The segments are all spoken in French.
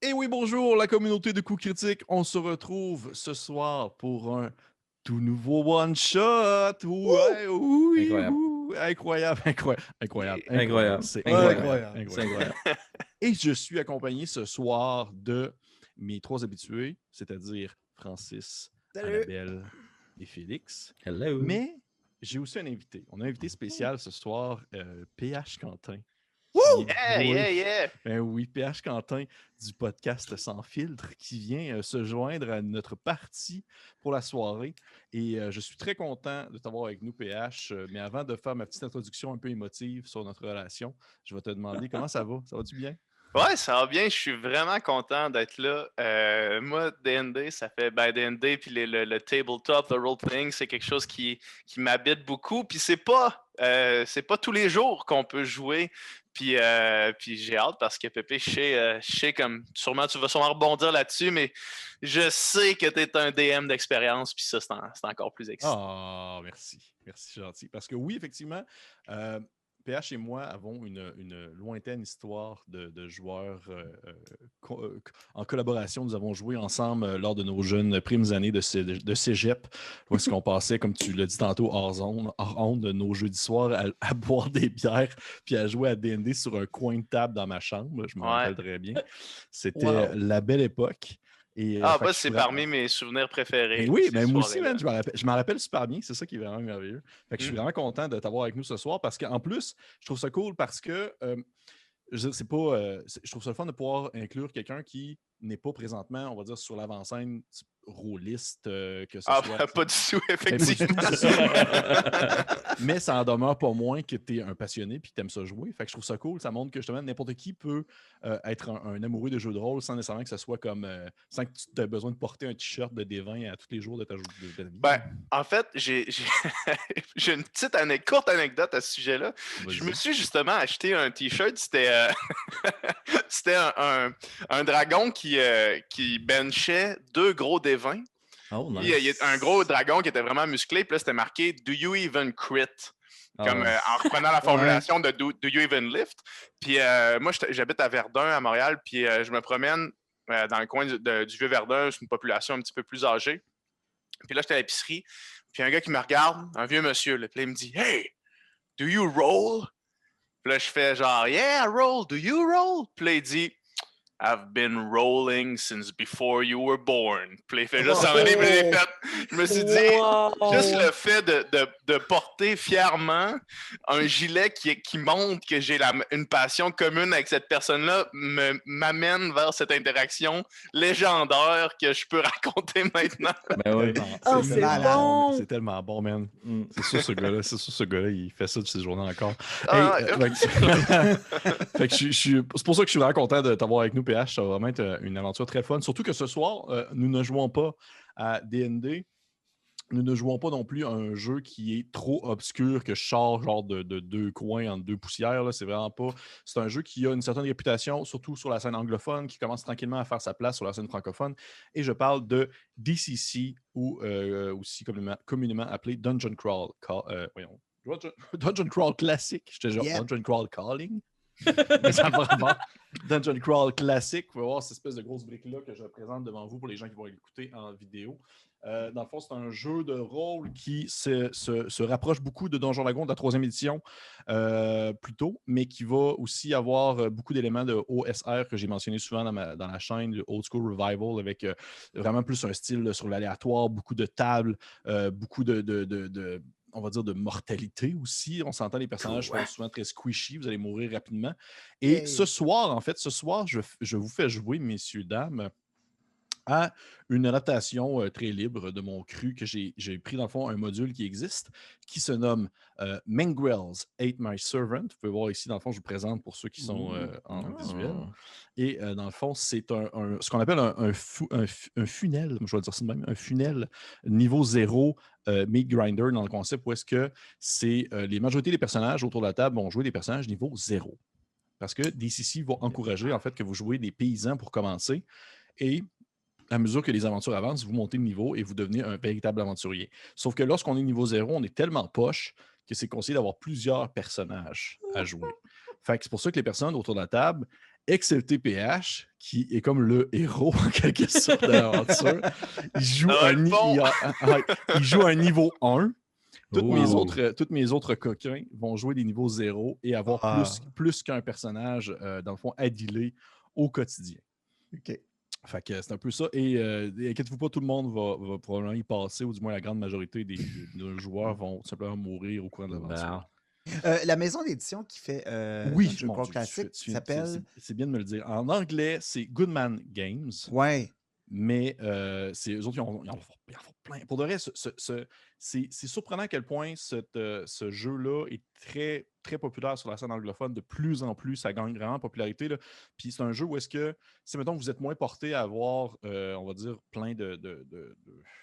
Et oui, bonjour, la communauté de coups critiques. On se retrouve ce soir pour un tout nouveau one-shot. Ouais, oui, Incroyable. incroyable, incroyable, incroyable, incroyable. Incroyable. C'est Incroyable. incroyable, Incroyable. C'est incroyable. incroyable. Et je suis accompagné ce soir de mes trois habitués, c'est-à-dire Francis, Salut! Annabelle et Félix. Hello. Mais j'ai aussi un invité. On a un invité spécial ce soir, PH Quentin. Wouh! Qui Yeah, oui, yeah, yeah! ben oui, PH Quentin du podcast Sans Filtre qui vient se joindre à notre partie pour la soirée. Et je suis très content de t'avoir avec nous, PH. Mais avant de faire ma petite introduction un peu émotive sur notre relation, je vais te demander comment ça va? Ça va-tu bien? Ouais, ça va bien. Je suis vraiment content d'être là. Moi, D&D, ça fait D&D puis le tabletop, le role-playing, c'est quelque chose qui m'habite beaucoup. Puis c'est pas tous les jours qu'on peut jouer. Puis j'ai hâte parce que Pépé, je sais comme sûrement tu vas sûrement rebondir là-dessus, mais je sais que tu es un DM d'expérience. Puis ça, c'est encore plus excitant. Ah, merci. Merci, gentil. Parce que oui, effectivement, PH et moi avons une lointaine histoire de joueurs en collaboration. Nous avons joué ensemble lors de nos jeunes primes années de cégep, où est-ce qu'on passait, comme tu l'as dit tantôt, hors onde, de nos jeudis soirs à boire des bières puis à jouer à D&D sur un coin de table dans ma chambre. Je me Ouais. rappelle très bien. C'était la belle époque. Et, Ah, fait bah, que je suis c'est parmi mes souvenirs préférés. Ben oui, ces mais moi aussi, soirées-là. man, je m'en rappelle super bien. C'est ça qui est vraiment merveilleux. Fait que je suis Mm. vraiment content de t'avoir avec nous ce soir parce qu'en plus, je trouve ça cool parce que je veux dire, c'est pas, je trouve ça le fun de pouvoir inclure quelqu'un qui n'est pas présentement, on va dire, sur l'avant-scène rôliste, que ce Ah, soit. pas du tout, Mais pas du tout, effectivement. c'est ça. Mais ça en demeure pas moins que tu es un passionné et que tu aimes ça jouer. Fait que je trouve ça cool. Ça montre que justement, n'importe qui peut être un amoureux de jeux de rôle sans nécessairement que ce soit comme. Sans que tu aies besoin de porter un t-shirt de D20 à tous les jours de ta vie. Ben, en fait, j'ai j'ai une petite courte anecdote à ce sujet-là. Vas-y. Je me suis justement acheté un t-shirt. C'était un dragon qui benchait 2 gros D20. Oh, Il nice. y a un gros dragon qui était vraiment musclé. Puis là, c'était marqué Do you even crit? Comme en reprenant la formulation de Do you even lift? Puis moi, j'habite à Verdun, à Montréal. Puis je me promène dans le coin du Vieux-Verdun. C'est une population un petit peu plus âgée. Puis là, j'étais à l'épicerie. Puis un gars qui me regarde, un vieux monsieur, là, puis là, il me dit Hey, do you roll? Puis là, je fais genre Yeah, I roll. Do you roll? Puis là, il dit I've been rolling since before you were born. Puis là, il fait juste s'en aller. Puis là, je me suis dit, juste le fait de porter fièrement un gilet qui montre que j'ai une passion commune avec cette personne-là m'amène vers cette interaction légendaire que je peux raconter maintenant. Ben oui. Oh, C'est c'est bon. bon. C'est tellement bon, man. Mm. C'est sûr, ce gars-là, il fait ça de ses journées encore. Ah, Fait que c'est pour ça que je suis vraiment content de t'avoir avec nous, PH. Ça va vraiment être une aventure très fun. Surtout que ce soir, nous ne jouons pas à D&D. Nous ne jouons pas non plus à un jeu qui est trop obscur que je sors genre de deux coins entre deux poussières. Là. C'est vraiment pas. C'est un jeu qui a une certaine réputation, surtout sur la scène anglophone, qui commence tranquillement à faire sa place sur la scène francophone. Et je parle de DCC, ou aussi communément appelé Dungeon Crawl. Voyons. Dungeon Crawl classique. J'étais genre Dungeon Crawl Calling. Mais ça va vraiment. Dungeon Crawl classique. Vous pouvez voir cette espèce de grosse brique-là que je présente devant vous pour les gens qui vont l'écouter en vidéo. Dans le fond, c'est un jeu de rôle qui se rapproche beaucoup de Donjon Dragon de la 3e édition plutôt, mais qui va aussi avoir beaucoup d'éléments de OSR que j'ai mentionné souvent dans la chaîne, du Old School Revival, avec vraiment plus un style sur l'aléatoire, beaucoup de tables, beaucoup on va dire de mortalité aussi. On s'entend, les personnages sont souvent très squishy, vous allez mourir rapidement. Et ce soir, je vous fais jouer, messieurs, dames, à une adaptation très libre de mon cru que j'ai pris dans le fond un module qui existe qui se nomme Mangrels Ate My Servant. Vous pouvez voir ici, dans le fond, je vous présente pour ceux qui sont en visuel. Et dans le fond, c'est ce qu'on appelle un funnel, je vais dire ça de même, un funnel niveau 0 Meat Grinder dans le concept où est-ce que c'est les majorités des personnages autour de la table vont jouer des personnages niveau 0. Parce que DCC va encourager en fait que vous jouez des paysans pour commencer et à mesure que les aventures avancent, vous montez de niveau et vous devenez un véritable aventurier. Sauf que lorsqu'on est niveau 0, on est tellement poche que c'est conseillé d'avoir plusieurs personnages à jouer. Fait que c'est pour ça que les personnes autour de la table XLTPH, qui est comme le héros en quelque sorte de l'aventure, il joue un niveau 1. Tous mes autres coquins vont jouer des niveaux 0 et avoir plus qu'un personnage, dans le fond, à dealer au quotidien. OK. Fait que c'est un peu ça. Et inquiétez-vous pas, tout le monde va probablement y passer, ou du moins la grande majorité des joueurs vont simplement mourir au cours de l'aventure. La maison d'édition qui fait Dungeon Crawl Classic s'appelle... C'est bien de me le dire. En anglais, c'est Goodman Games. Ouais. Mais c'est eux autres, ils en font plein. Pour de vrai, c'est surprenant à quel point ce jeu-là est très, très populaire sur la scène anglophone. De plus en plus, ça gagne vraiment en popularité. Là. Puis c'est un jeu où est-ce que, si mettons vous êtes moins porté à avoir, on va dire, plein de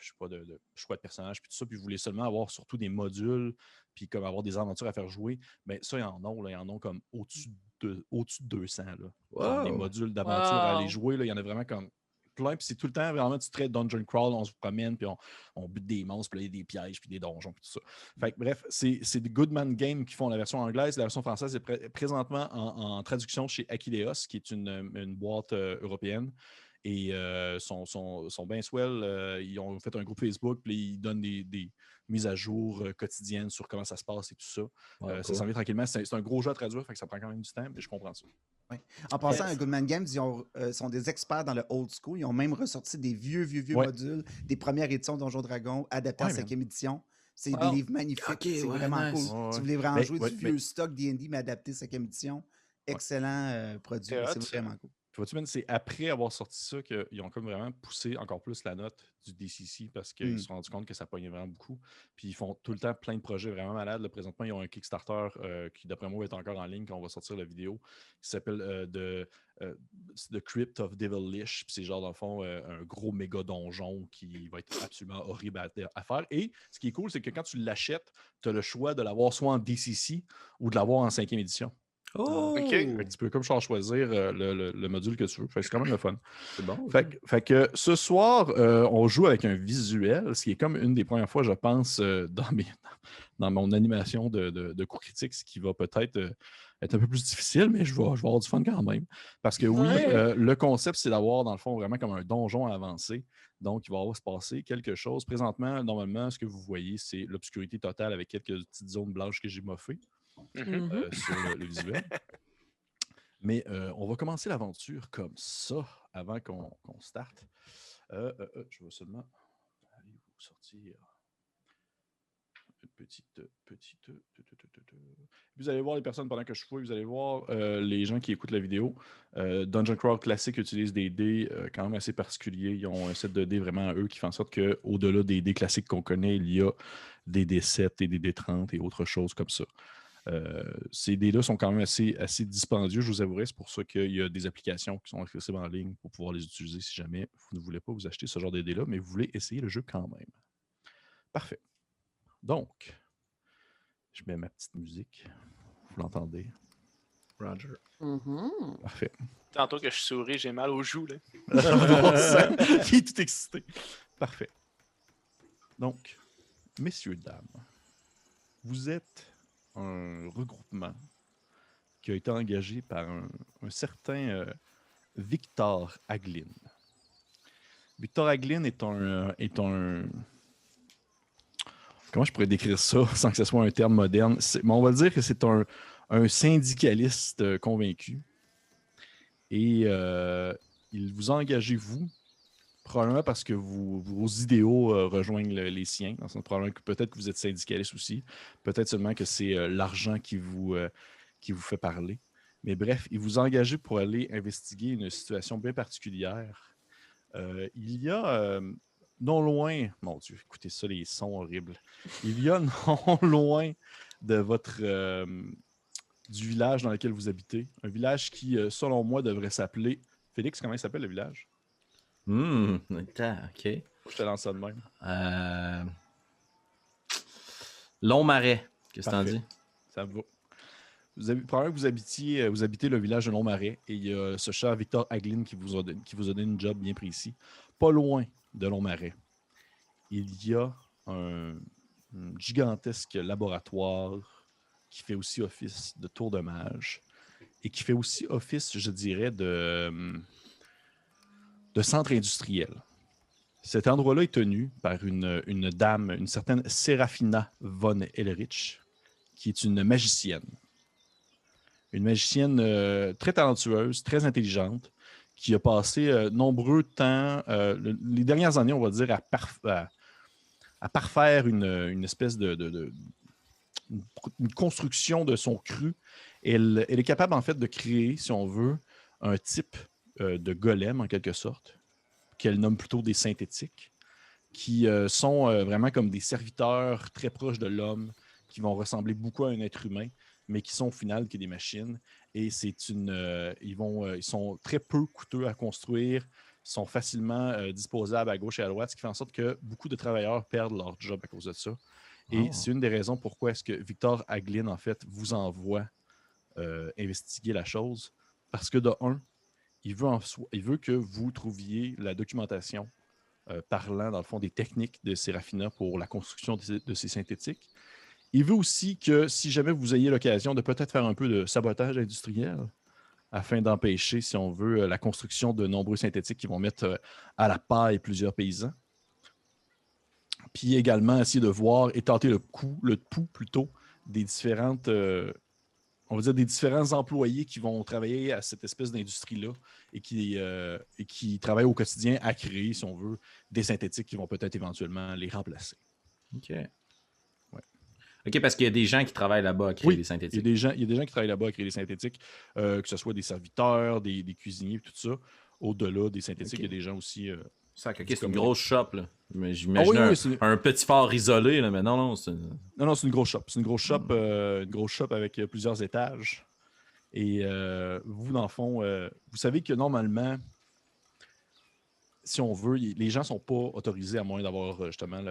choix de personnages, puis tout ça, puis vous voulez seulement avoir surtout des modules, puis comme avoir des aventures à faire jouer, bien ça, ils en ont comme au-dessus de 200. Là. Genre des modules d'aventure à aller jouer, là, il y en a vraiment comme plein, puis c'est tout le temps vraiment du trait dungeon crawl, on se promène, puis on bute des monstres, puis il y a des pièges, puis des donjons, puis tout ça. Fait que, bref, c'est des Goodman Games qui font la version anglaise. La version française est présentement en traduction chez Aquileos, qui est une boîte européenne. Et sont bien swell. Ils ont fait un groupe Facebook, puis ils donnent des mises à jour quotidiennes sur comment ça se passe et tout ça. Ça s'en vient tranquillement. C'est un gros jeu à traduire, fait que ça prend quand même du temps, mais je comprends ça. Ouais. En passant à Goodman Games, ils sont des experts dans le old school. Ils ont même ressorti des vieux modules, des premières éditions de Donjons Dragons adaptés à la 5e édition. C'est des livres magnifiques. C'est vraiment cool. Si vous voulez vraiment jouer du vieux stock D&D, mais adapté 5e édition, excellent produit. C'est vraiment cool. C'est après avoir sorti ça qu'ils ont comme vraiment poussé encore plus la note du DCC parce qu'ils se sont rendus compte que ça pognait vraiment beaucoup. Puis ils font tout le temps plein de projets vraiment malades. Là, présentement, ils ont un Kickstarter qui, d'après moi, est encore en ligne quand on va sortir la vidéo, qui s'appelle The Crypt of Devilish. Puis c'est genre, dans le fond, un gros méga donjon qui va être absolument horrible à faire. Et ce qui est cool, c'est que quand tu l'achètes, tu as le choix de l'avoir soit en DCC ou de l'avoir en 5e édition. Okay. Tu peux comme choisir le module que tu veux. C'est quand même le fun. C'est bon. Fait que ce soir, on joue avec un visuel, ce qui est comme une des premières fois, je pense, dans mon animation de cours critique, ce qui va peut-être être un peu plus difficile, mais je vais avoir du fun quand même. Parce que oui, le concept, c'est d'avoir, dans le fond, vraiment comme un donjon avancé. Donc, il va se passer quelque chose. Présentement, normalement, ce que vous voyez, c'est l'obscurité totale avec quelques petites zones blanches que j'ai moffées. Sur le visuel. Mais on va commencer l'aventure comme ça avant qu'on starte. Je vais seulement aller vous sortir une petite. Vous allez voir les personnes pendant que je fouille, vous allez voir les gens qui écoutent la vidéo. Dungeon Crawl Classic utilise des dés quand même assez particuliers. Ils ont un set de dés vraiment à eux qui fait en sorte qu'au-delà des dés classiques qu'on connaît, il y a des D7 et des D30 et autres choses comme ça. Ces dés-là sont quand même assez dispendieux, je vous avouerai. C'est pour ça qu'il y a des applications qui sont accessibles en ligne pour pouvoir les utiliser si jamais vous ne voulez pas vous acheter ce genre de dés-là, mais vous voulez essayer le jeu quand même. Parfait. Donc, je mets ma petite musique. Vous l'entendez? Roger. Parfait. Tantôt que je souris, j'ai mal aux joues. Là. Il est tout excité. Parfait. Donc, messieurs, dames, vous êtes un regroupement qui a été engagé par un certain Victor Hagelin. Victor Hagelin est un... Comment je pourrais décrire ça sans que ce soit un terme moderne? Mais on va dire que c'est un syndicaliste convaincu. Et il vous a engagé, vous, probablement parce que vos idéaux rejoignent les siens. Probablement que peut-être que vous êtes syndicaliste aussi. Peut-être seulement que c'est l'argent qui vous fait parler. Mais bref, il vous a engagé pour aller investiguer une situation bien particulière. Il y a non loin... Mon Dieu, écoutez ça, les sons horribles. Il y a non loin de votre... du village dans lequel vous habitez. Un village qui, selon moi, devrait s'appeler... Félix, comment il s'appelle le village? OK. Je te lance ça de même. Long-Marais, qu'est-ce que t'en dis? Ça me va. Probablement que vous habitez le village de Long-Marais et il y a ce cher Victor Hagelin qui vous a donné une job bien précis. Pas loin de Long-Marais, il y a un gigantesque laboratoire qui fait aussi office de tour de mage et qui fait aussi office, je dirais, de centre industriel. Cet endroit-là est tenu par une dame, une certaine Serafina von Elrich, qui est une magicienne. Une magicienne très talentueuse, très intelligente, qui a passé nombreux temps, les dernières années, on va dire, à parfaire une espèce une construction de son cru. Elle est capable, en fait, de créer, si on veut, un type de golem, en quelque sorte, qu'elle nomme plutôt des synthétiques, qui sont vraiment comme des serviteurs très proches de l'homme, qui vont ressembler beaucoup à un être humain, mais qui sont au final que des machines. Et ils sont très peu coûteux à construire, sont facilement disposables à gauche et à droite, ce qui fait en sorte que beaucoup de travailleurs perdent leur job à cause de ça. Et c'est une des raisons pourquoi est-ce que Victor Hagelin, en fait, vous envoie investiguer la chose. Parce que de un, il veut que vous trouviez la documentation parlant, dans le fond, des techniques de Serafina pour la construction de ces synthétiques. Il veut aussi que, si jamais vous ayez l'occasion de peut-être faire un peu de sabotage industriel, afin d'empêcher, si on veut, la construction de nombreux synthétiques qui vont mettre à la paille plusieurs paysans. Puis également, essayer de voir et tenter le pouls plutôt, des différentes... on va dire des différents employés qui vont travailler à cette espèce d'industrie-là et qui travaillent au quotidien à créer, si on veut, des synthétiques qui vont peut-être éventuellement les remplacer. OK. Ouais. OK, parce qu'il y a des gens qui travaillent là-bas à créer des synthétiques. Il y a des gens qui travaillent là-bas à créer des synthétiques, que ce soit des serviteurs, des cuisiniers, tout ça. Au-delà des synthétiques, il y a des gens aussi... c'est une grosse shop, là. J'imagine un petit phare isolé, là, mais non, c'est... Non, c'est une grosse shop. C'est une grosse shop avec plusieurs étages. Et vous, dans le fond, vous savez que normalement, si on veut, les gens ne sont pas autorisés, à moins d'avoir justement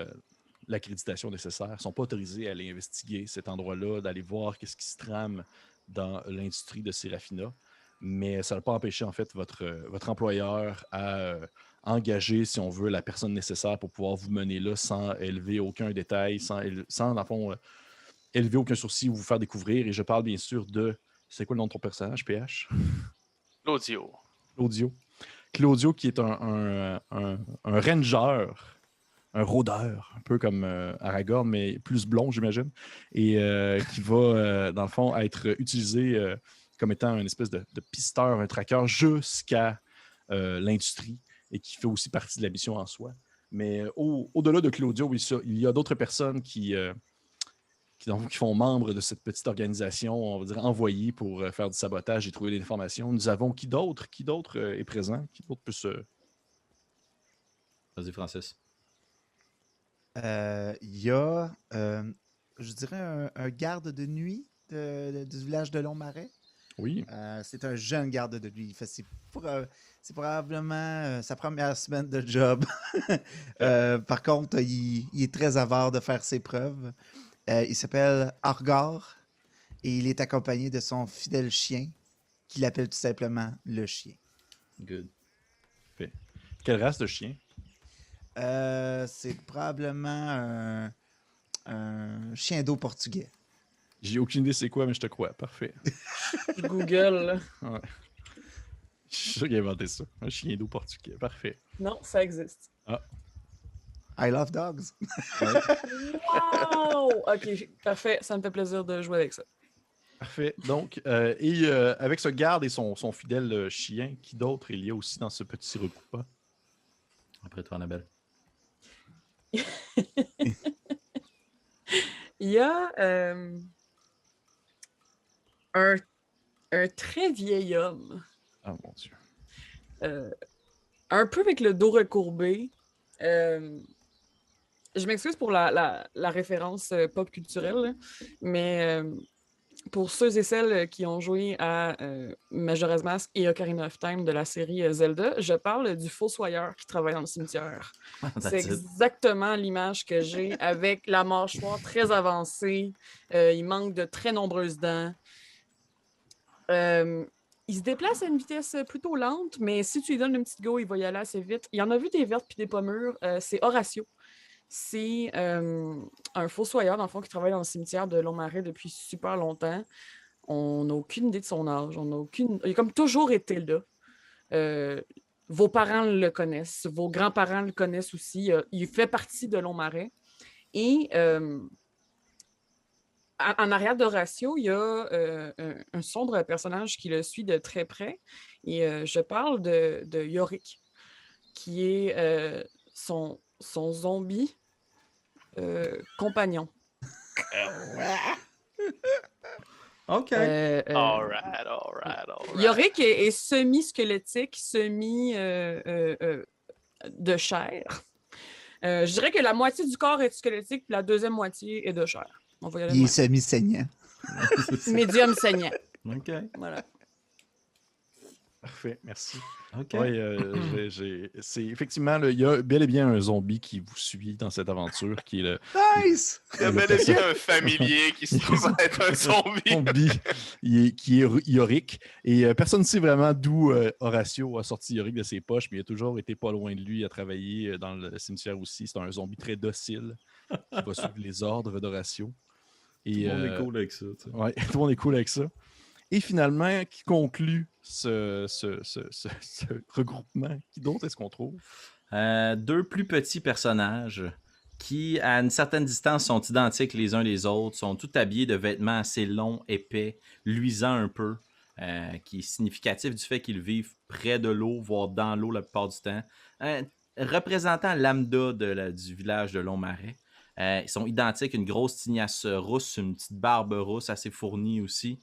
l'accréditation nécessaire, ne sont pas autorisés à aller investiguer cet endroit-là, d'aller voir qu'est-ce qui se trame dans l'industrie de Serafina. Mais ça n'a pas empêché, en fait, votre employeur à engager, si on veut, la personne nécessaire pour pouvoir vous mener là sans élever aucun détail, sans dans le fond, élever aucun sourcil ou vous faire découvrir. Et je parle bien sûr de... C'est quoi le nom de ton personnage, PH? Claudio, qui est un ranger, un rôdeur, un peu comme Aragorn, mais plus blond, j'imagine, et qui va, dans le fond, être utilisé comme étant une espèce de pisteur, un tracker jusqu'à l'industrie, et qui fait aussi partie de la mission en soi. Mais au-delà de Claudio, il y a d'autres personnes qui font membre de cette petite organisation, on va dire envoyée pour faire du sabotage et trouver des informations. Nous avons qui d'autre est présent? Qui d'autre peut se... Vas-y, Francis. Il y a, je dirais, un garde de nuit du village de Longmarais. Oui. C'est un jeune garde de nuit. C'est probablement sa première semaine de job. Par contre, il est très avare de faire ses preuves. Il s'appelle Argar et il est accompagné de son fidèle chien qu'il appelle tout simplement le chien. Good. Fait. Quelle race de chien? C'est probablement un chien d'eau portugais. J'ai aucune idée c'est quoi, mais je te crois. Parfait. Je Google, là. Ouais. Je suis sûr qu'il a inventé ça. Un chien d'eau portugais. Parfait. Non, ça existe. Ah. I love dogs. Wow! OK, parfait. Ça me fait plaisir de jouer avec ça. Parfait. Donc, avec ce garde et son fidèle chien, qui d'autre il y a aussi dans ce petit regroupement? Après toi, Annabelle. Il y a un très vieil homme. Ah, mon Dieu. Un peu avec le dos recourbé. Je m'excuse pour la référence pop culturelle, là, mais pour ceux et celles qui ont joué à Majora's Mask et Ocarina of Time de la série Zelda, je parle du fossoyeur qui travaille dans le cimetière. C'est exactement l'image que j'ai avec la mâchoire très avancée. Il manque de très nombreuses dents. Il se déplace à une vitesse plutôt lente, mais si tu lui donnes une petite go, il va y aller assez vite. Il y en a vu des vertes puis des pommures. C'est Horatio. C'est un fossoyeur, dans le fond, qui travaille dans le cimetière de Longmarais depuis super longtemps. On n'a aucune idée de son âge. Il a comme toujours été là. Vos parents le connaissent. Vos grands-parents le connaissent aussi. Il fait partie de Longmarais. Et en arrière d'Horatio, il y a un sombre personnage qui le suit de très près. Et je parle de Yorick, qui est son zombie compagnon. OK. All right. Yorick est semi-squelettique, de chair. Je dirais que la moitié du corps est squelettique, puis la deuxième moitié est de chair. On va y aller. Il est semi-saignant. Médium saignant. OK. Voilà. Parfait, merci. OK. Oui, c'est effectivement, il y a bel et bien un zombie qui vous suit dans cette aventure, qui est le... Nice! Il y a bel et bien un familier qui se trouve être un zombie. Qui est Yorick. Et personne ne sait vraiment d'où Horatio a sorti Yorick de ses poches, mais il a toujours été pas loin de lui, il a travaillé dans le cimetière aussi. C'est un zombie très docile qui va suivre les ordres d'Horatio. Tout le monde est cool avec ça. Oui, tout le monde est cool avec ça. Et finalement, qui conclut ce regroupement? Qui d'autre est-ce qu'on trouve? 2 plus petits personnages qui, à une certaine distance, sont identiques les uns les autres, sont tous habillés de vêtements assez longs, épais, luisants un peu, qui est significatif du fait qu'ils vivent près de l'eau, voire dans l'eau la plupart du temps. Représentant lambda du village de Longmarais. Ils sont identiques, une grosse tignasse rousse, une petite barbe rousse assez fournie aussi.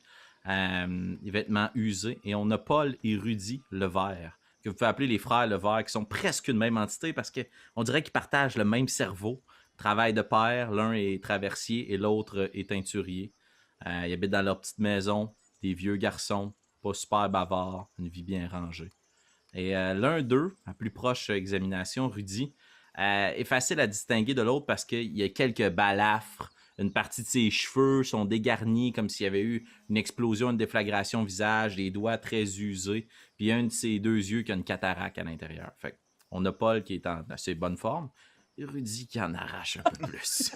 Les vêtements usés. Et on a Paul et Rudy Levert, que vous pouvez appeler les frères Levert, qui sont presque une même entité parce qu'on dirait qu'ils partagent le même cerveau. Travail de pair, l'un est traversier et l'autre est teinturier. Ils habitent dans leur petite maison, des vieux garçons, pas super bavards, une vie bien rangée. Et l'un d'eux, à plus proche examination, Rudy, est facile à distinguer de l'autre parce qu'il y a quelques balafres. Une partie de ses cheveux sont dégarnis comme s'il y avait eu une explosion, une déflagration au visage, des doigts très usés, puis un de ses 2 yeux qui a une cataracte à l'intérieur. Fait on a Paul qui est en assez bonne forme et Rudy qui en arrache un peu plus.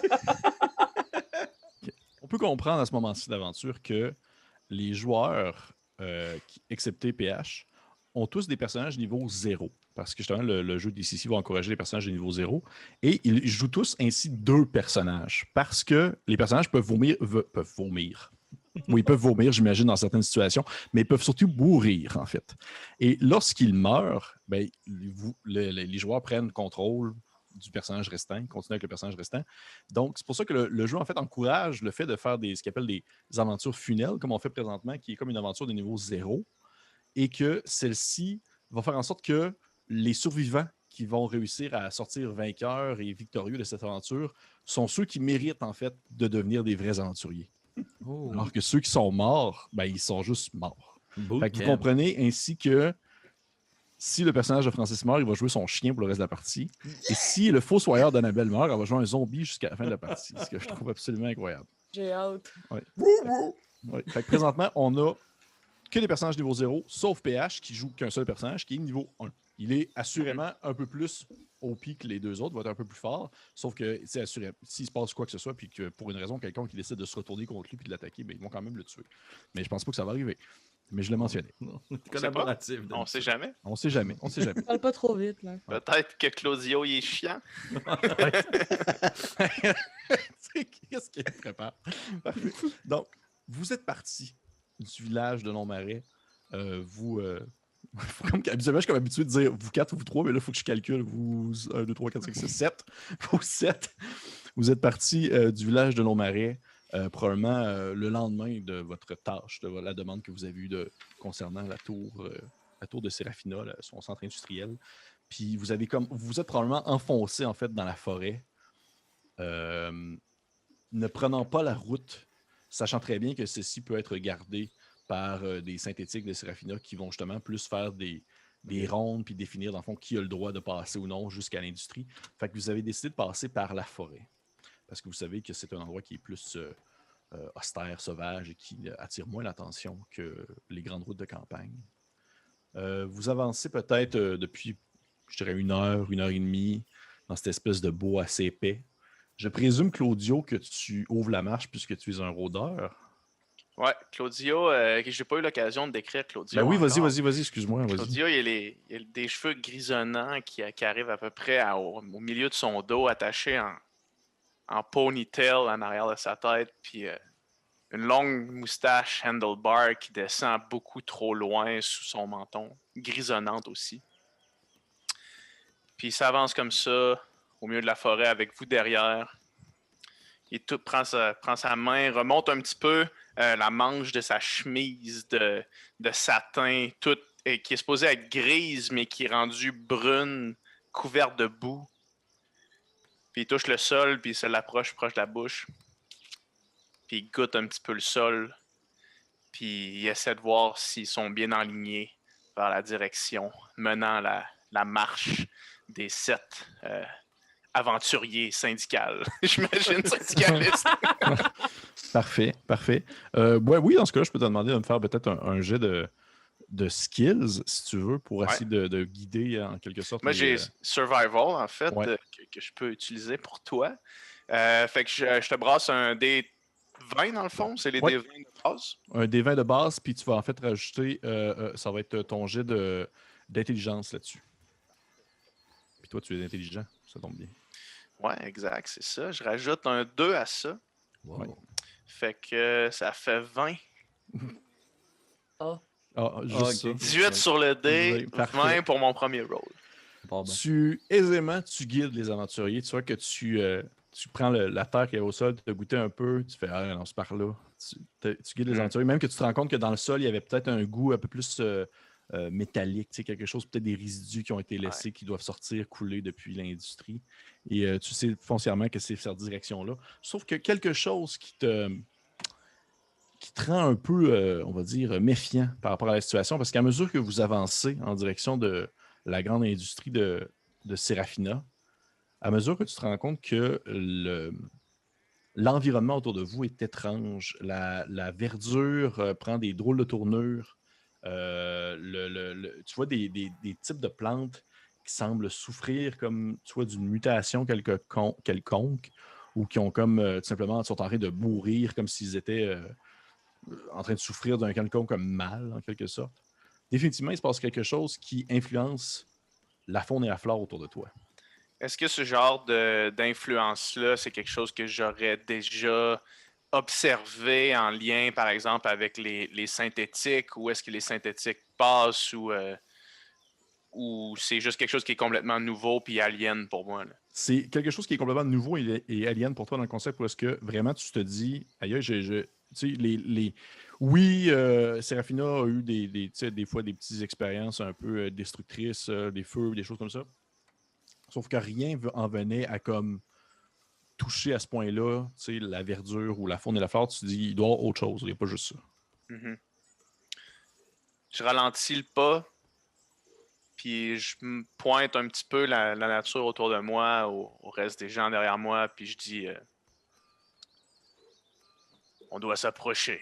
On peut comprendre à ce moment-ci d'aventure que les joueurs, excepté PH, ont tous des personnages niveau 0. Parce que justement, le jeu DCC va encourager les personnages de niveau 0. Et ils jouent tous ainsi 2 personnages. Parce que les personnages peuvent vomir. Oui, ils peuvent vomir, j'imagine, dans certaines situations, mais ils peuvent surtout mourir, en fait. Et lorsqu'ils meurent, ben, les joueurs prennent contrôle du personnage restant, continuent avec le personnage restant. Donc, c'est pour ça que le jeu, en fait, encourage le fait de faire ce qu'ils appellent des aventures funnels, comme on fait présentement, qui est comme une aventure de niveau 0, et que celle-ci va faire en sorte que les survivants qui vont réussir à sortir vainqueurs et victorieux de cette aventure sont ceux qui méritent, en fait, de devenir des vrais aventuriers. Oh. Alors que ceux qui sont morts, ben, ils sont juste morts. Fait que vous comprenez ainsi que si le personnage de Francis meurt, il va jouer son chien pour le reste de la partie. Et si le fossoyeur d'Annabelle meurt, elle va jouer un zombie jusqu'à la fin de la partie. Ce que je trouve absolument incroyable. J'ai hâte. Ouais. Ouais. Fait que présentement, on a que des personnages niveau 0, sauf PH qui joue qu'un seul personnage qui est niveau 1. Il est assurément un peu plus OP que les 2 autres, va être un peu plus fort, sauf que s'il se passe quoi que ce soit, puis que pour une raison, quelqu'un qui décide de se retourner contre lui et de l'attaquer, ben, ils vont quand même le tuer. Mais je pense pas que ça va arriver. Mais je l'ai mentionné. Collaboratif. On sait jamais. On sait jamais. Parle pas trop vite, là. Peut-être que Claudio, il est chiant. Qu'est-ce qu'il prépare? Donc, vous êtes parti du village de Longmarais. Habituellement, je suis comme habitué de dire vous 4 ou vous 3, mais là, il faut que je calcule. Vous 1, 2, 3, 4, 5, 6, 7. Vous 7. Vous êtes parti du village de Longmarais, probablement le lendemain de votre tâche, de la demande que vous avez eue concernant la tour de Seraphina, son centre industriel. Puis vous êtes probablement enfoncé en fait dans la forêt, ne prenant pas la route, sachant très bien que ceci peut être gardé par des synthétiques de Seraphina qui vont justement plus faire des rondes puis définir dans le fond qui a le droit de passer ou non jusqu'à l'industrie. Fait que vous avez décidé de passer par la forêt parce que vous savez que c'est un endroit qui est plus austère, sauvage et qui attire moins l'attention que les grandes routes de campagne. Vous avancez peut-être depuis, je dirais, 1 heure, 1 heure et demie dans cette espèce de bois assez épais. Je présume, Claudio, que tu ouvres la marche puisque tu es un rôdeur. Ouais, Claudio, j'ai pas eu l'occasion de décrire Claudio. Ben oui, encore. vas-y, excuse-moi. Claudio, il a des cheveux grisonnants qui arrivent à peu près au milieu de son dos, attachés en ponytail en arrière de sa tête, puis une longue moustache handlebar qui descend beaucoup trop loin sous son menton, grisonnante aussi. Puis il s'avance comme ça, au milieu de la forêt avec vous derrière. Il prend sa main, remonte un petit peu la manche de sa chemise de satin, toute, qui est supposée être grise, mais qui est rendue brune, couverte de boue. Puis il touche le sol, puis il se l'approche proche de la bouche. Puis il goûte un petit peu le sol. Puis il essaie de voir s'ils sont bien alignés vers la direction menant la marche des 7 aventurier syndical. J'imagine syndicaliste. Parfait. Oui, dans ce cas-là, je peux te demander de me faire peut-être un jet de skills, si tu veux, pour essayer de guider en quelque sorte. Moi, j'ai Survival, en fait, que je peux utiliser pour toi. Fait que je te brasse un D20, dans le fond. C'est les D20 de base. Un D20 de base, puis tu vas en fait rajouter, ça va être ton jet d'intelligence là-dessus. Puis toi, tu es intelligent, ça tombe bien. Ouais, exact, c'est ça. Je rajoute un 2 à ça. Wow. Fait que ça fait 20. Juste ça. 18 sur le dé, 20 pour mon premier roll. Bon. Aisément, tu guides les aventuriers. Tu vois que tu prends la terre qui est au sol, tu as goûté un peu, tu fais « Ah non, c'est par là ». Tu guides les aventuriers. Même que tu te rends compte que dans le sol, il y avait peut-être un goût un peu plus métallique, quelque chose, peut-être des résidus qui ont été laissés, qui doivent sortir, couler depuis l'industrie. Et tu sais foncièrement que c'est cette direction-là. Sauf que quelque chose qui te rend un peu, on va dire, méfiant par rapport à la situation, parce qu'à mesure que vous avancez en direction de la grande industrie de Serafina, à mesure que tu te rends compte que l'environnement autour de vous est étrange, la verdure prend des drôles de tournures, tu vois des types de plantes qui semblent souffrir comme tu vois d'une mutation quelconque ou qui ont comme tout simplement sont en train de mourir comme s'ils étaient en train de souffrir d'un quelconque comme mal en quelque sorte. Définitivement, il se passe quelque chose qui influence la faune et la flore autour de toi. Est-ce que ce genre d'influence-là, c'est quelque chose que j'aurais déjà observé en lien, par exemple, avec les synthétiques, ou est-ce que les synthétiques passent, ou c'est juste quelque chose qui est complètement nouveau puis alien pour moi? Là? C'est quelque chose qui est complètement nouveau et alien pour toi dans le concept où est-ce que vraiment tu te dis, aïe, tu sais, oui, Serafina a eu des fois des petites expériences un peu destructrices, des feux, des choses comme ça. Sauf que rien en venait à comme toucher à ce point-là, tu sais, la verdure ou la faune et la flore. Tu te dis, il doit y avoir autre chose, il n'y a pas juste ça. Mm-hmm. Je ralentis le pas, puis je me pointe un petit peu la nature autour de moi, au reste des gens derrière moi, puis je dis on doit s'approcher.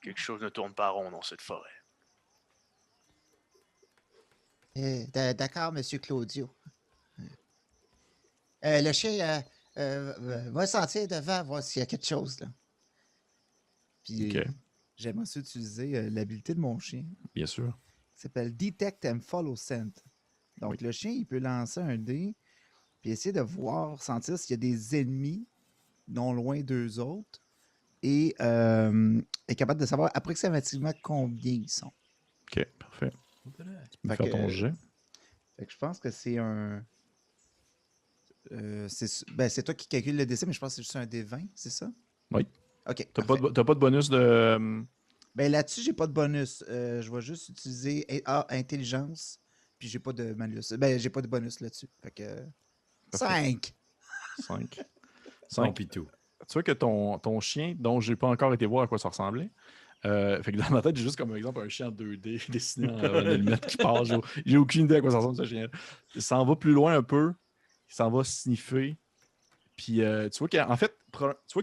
Quelque chose ne tourne pas rond dans cette forêt. D'accord, monsieur Claudio. Le chien va sentir devant, voir s'il y a quelque chose. Là. Puis j'aimerais aussi utiliser l'habilité de mon chien. Bien sûr. Qui s'appelle Detect and Follow Scent. Donc, le chien, il peut lancer un dé puis essayer de voir, sentir s'il y a des ennemis non loin d'eux autres et est capable de savoir approximativement combien ils sont. OK, parfait. Tu peux faire ton jet. Fait que je pense que c'est un... c'est toi qui calcules le DC, mais je pense que c'est juste un D20, c'est ça? Oui. OK. T'as pas de bonus de... Ben là-dessus, j'ai pas de bonus. Je vais juste utiliser intelligence, puis j'ai pas de malus. Ben, j'ai pas de bonus là-dessus. Fait que... 5! 5. Son pitou. Tu vois que ton chien, dont j'ai pas encore été voir à quoi ça ressemblait, fait que dans ma tête, j'ai juste comme exemple un chien en 2D dessiné en allumette qui passe. J'ai aucune idée à quoi ça ressemble ce chien. Il s'en va plus loin un peu. Il s'en va sniffer. Puis tu vois qu'en fait,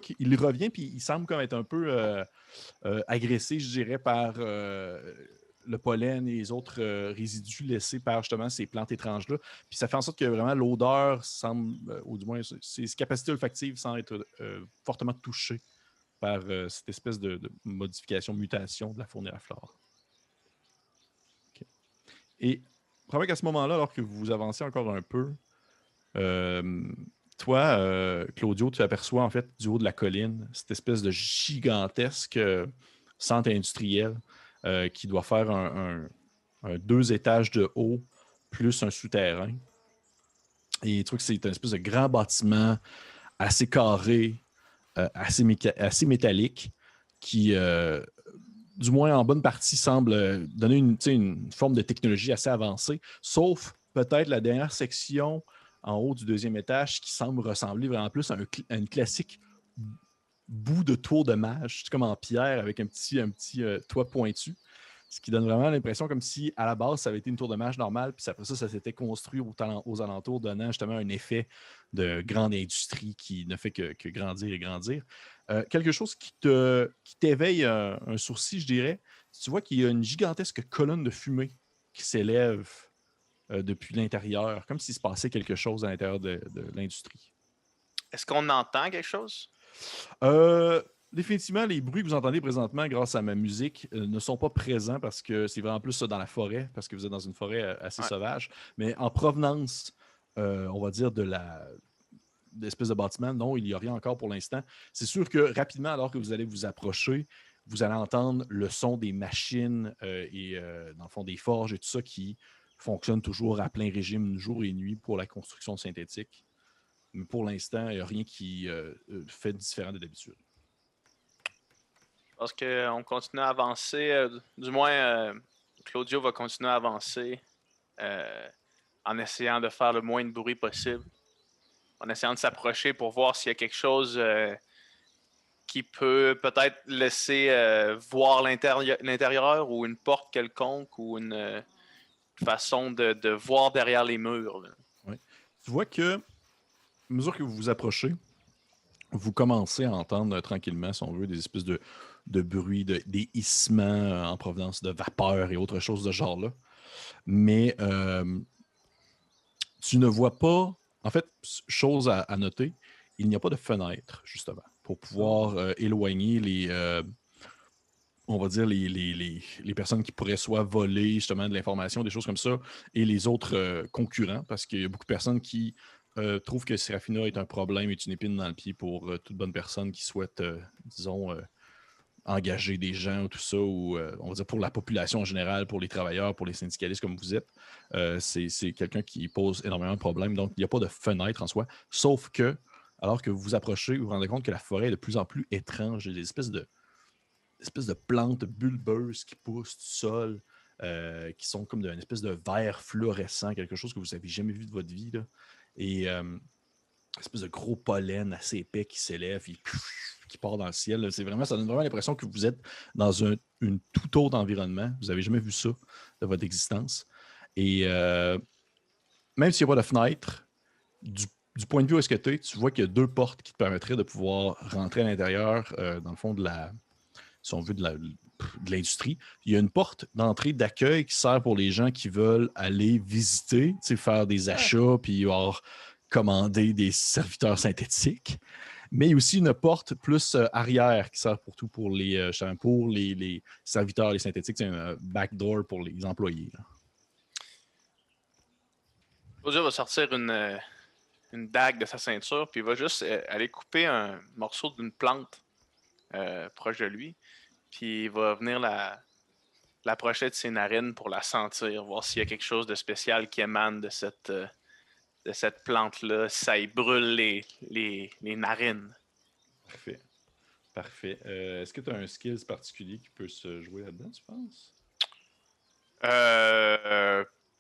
qu'il revient puis il semble comme être un peu agressé, je dirais, par le pollen et les autres résidus laissés par justement ces plantes étranges-là. Puis ça fait en sorte que vraiment l'odeur semble, ou du moins ses capacités olfactives semblent être fortement touchées par cette espèce de modification, mutation de la faune et la flore. Okay. Et probablement qu'à ce moment-là, alors que vous avancez encore un peu, toi, Claudio, tu aperçois en fait du haut de la colline cette espèce de gigantesque centre industriel qui doit faire un 2 étages de haut plus un souterrain. Et tu trouves que c'est une espèce de grand bâtiment assez carré, assez métallique, qui, du moins en bonne partie, semble donner une forme de technologie assez avancée, sauf peut-être la dernière section en haut du 2e étage qui semble ressembler vraiment plus à une classique bout de tour de mage, comme en pierre avec un petit toit pointu. Ce qui donne vraiment l'impression comme si, à la base, ça avait été une tour de mage normale, puis après ça s'était construit aux alentours, donnant justement un effet de grande industrie qui ne fait que grandir et grandir. Quelque chose qui t'éveille un sourcil, je dirais, tu vois qu'il y a une gigantesque colonne de fumée qui s'élève depuis l'intérieur, comme s'il se passait quelque chose à l'intérieur de l'industrie. Est-ce qu'on entend quelque chose? Définitivement, les bruits que vous entendez présentement grâce à ma musique ne sont pas présents parce que c'est vraiment plus ça dans la forêt, parce que vous êtes dans une forêt assez sauvage. Mais en provenance, on va dire, de l'espèce de bâtiment, non, il n'y a rien encore pour l'instant. C'est sûr que rapidement, alors que vous allez vous approcher, vous allez entendre le son des machines et, dans le fond, des forges et tout ça qui fonctionnent toujours à plein régime, jour et nuit, pour la construction synthétique. Mais pour l'instant, il n'y a rien qui fait différent de d'habitude. Parce qu'on continue à avancer, du moins Claudio va continuer à avancer en essayant de faire le moins de bruit possible, en essayant de s'approcher pour voir s'il y a quelque chose qui peut peut-être laisser voir l'intérieur ou une porte quelconque ou une façon de voir derrière les murs. Oui. Tu vois que, à mesure que vous vous approchez, vous commencez à entendre tranquillement, si on veut, des espèces de bruits, des hissements en provenance de vapeur et autres choses de ce genre-là. Mais tu ne vois pas... En fait, chose à noter, il n'y a pas de fenêtre, justement, pour pouvoir éloigner les... on va dire les personnes qui pourraient soit voler justement de l'information, des choses comme ça, et les autres concurrents, parce qu'il y a beaucoup de personnes qui trouvent que Sérafina est un problème, est une épine dans le pied pour toute bonne personne qui souhaite, disons, engager des gens ou tout ça, ou on va dire pour la population en général, pour les travailleurs, pour les syndicalistes comme vous êtes. C'est quelqu'un qui pose énormément de problèmes, donc il n'y a pas de fenêtre en soi, sauf que, alors que vous vous approchez, vous vous rendez compte que la forêt est de plus en plus étrange, il y a des espèces de plantes bulbeuses qui poussent du sol, qui sont comme d'une espèce de vert fluorescent, quelque chose que vous n'avez jamais vu de votre vie. Là. Et une espèce de gros pollen assez épais qui s'élève et qui part dans le ciel. Là. Ça donne vraiment l'impression que vous êtes dans un tout autre environnement. Vous n'avez jamais vu ça de votre existence. Et même s'il n'y a pas de fenêtre, du point de vue où est-ce que tu vois qu'il y a 2 portes qui te permettraient de pouvoir rentrer à l'intérieur, dans le fond de la... si on veut, de l'industrie. Il y a une porte d'entrée d'accueil qui sert pour les gens qui veulent aller visiter, faire des achats, puis commander des serviteurs synthétiques. Mais il y a aussi une porte plus arrière qui sert pour les serviteurs, les synthétiques. C'est un backdoor pour les employés. Claudio va sortir une dague de sa ceinture, puis il va juste aller couper un morceau d'une plante proche de lui. Puis il va venir l'approcher de ses narines pour la sentir, voir s'il y a quelque chose de spécial qui émane de cette plante-là, si ça y brûle les narines. Parfait. Est-ce que tu as un skill particulier qui peut se jouer là-dedans, tu penses?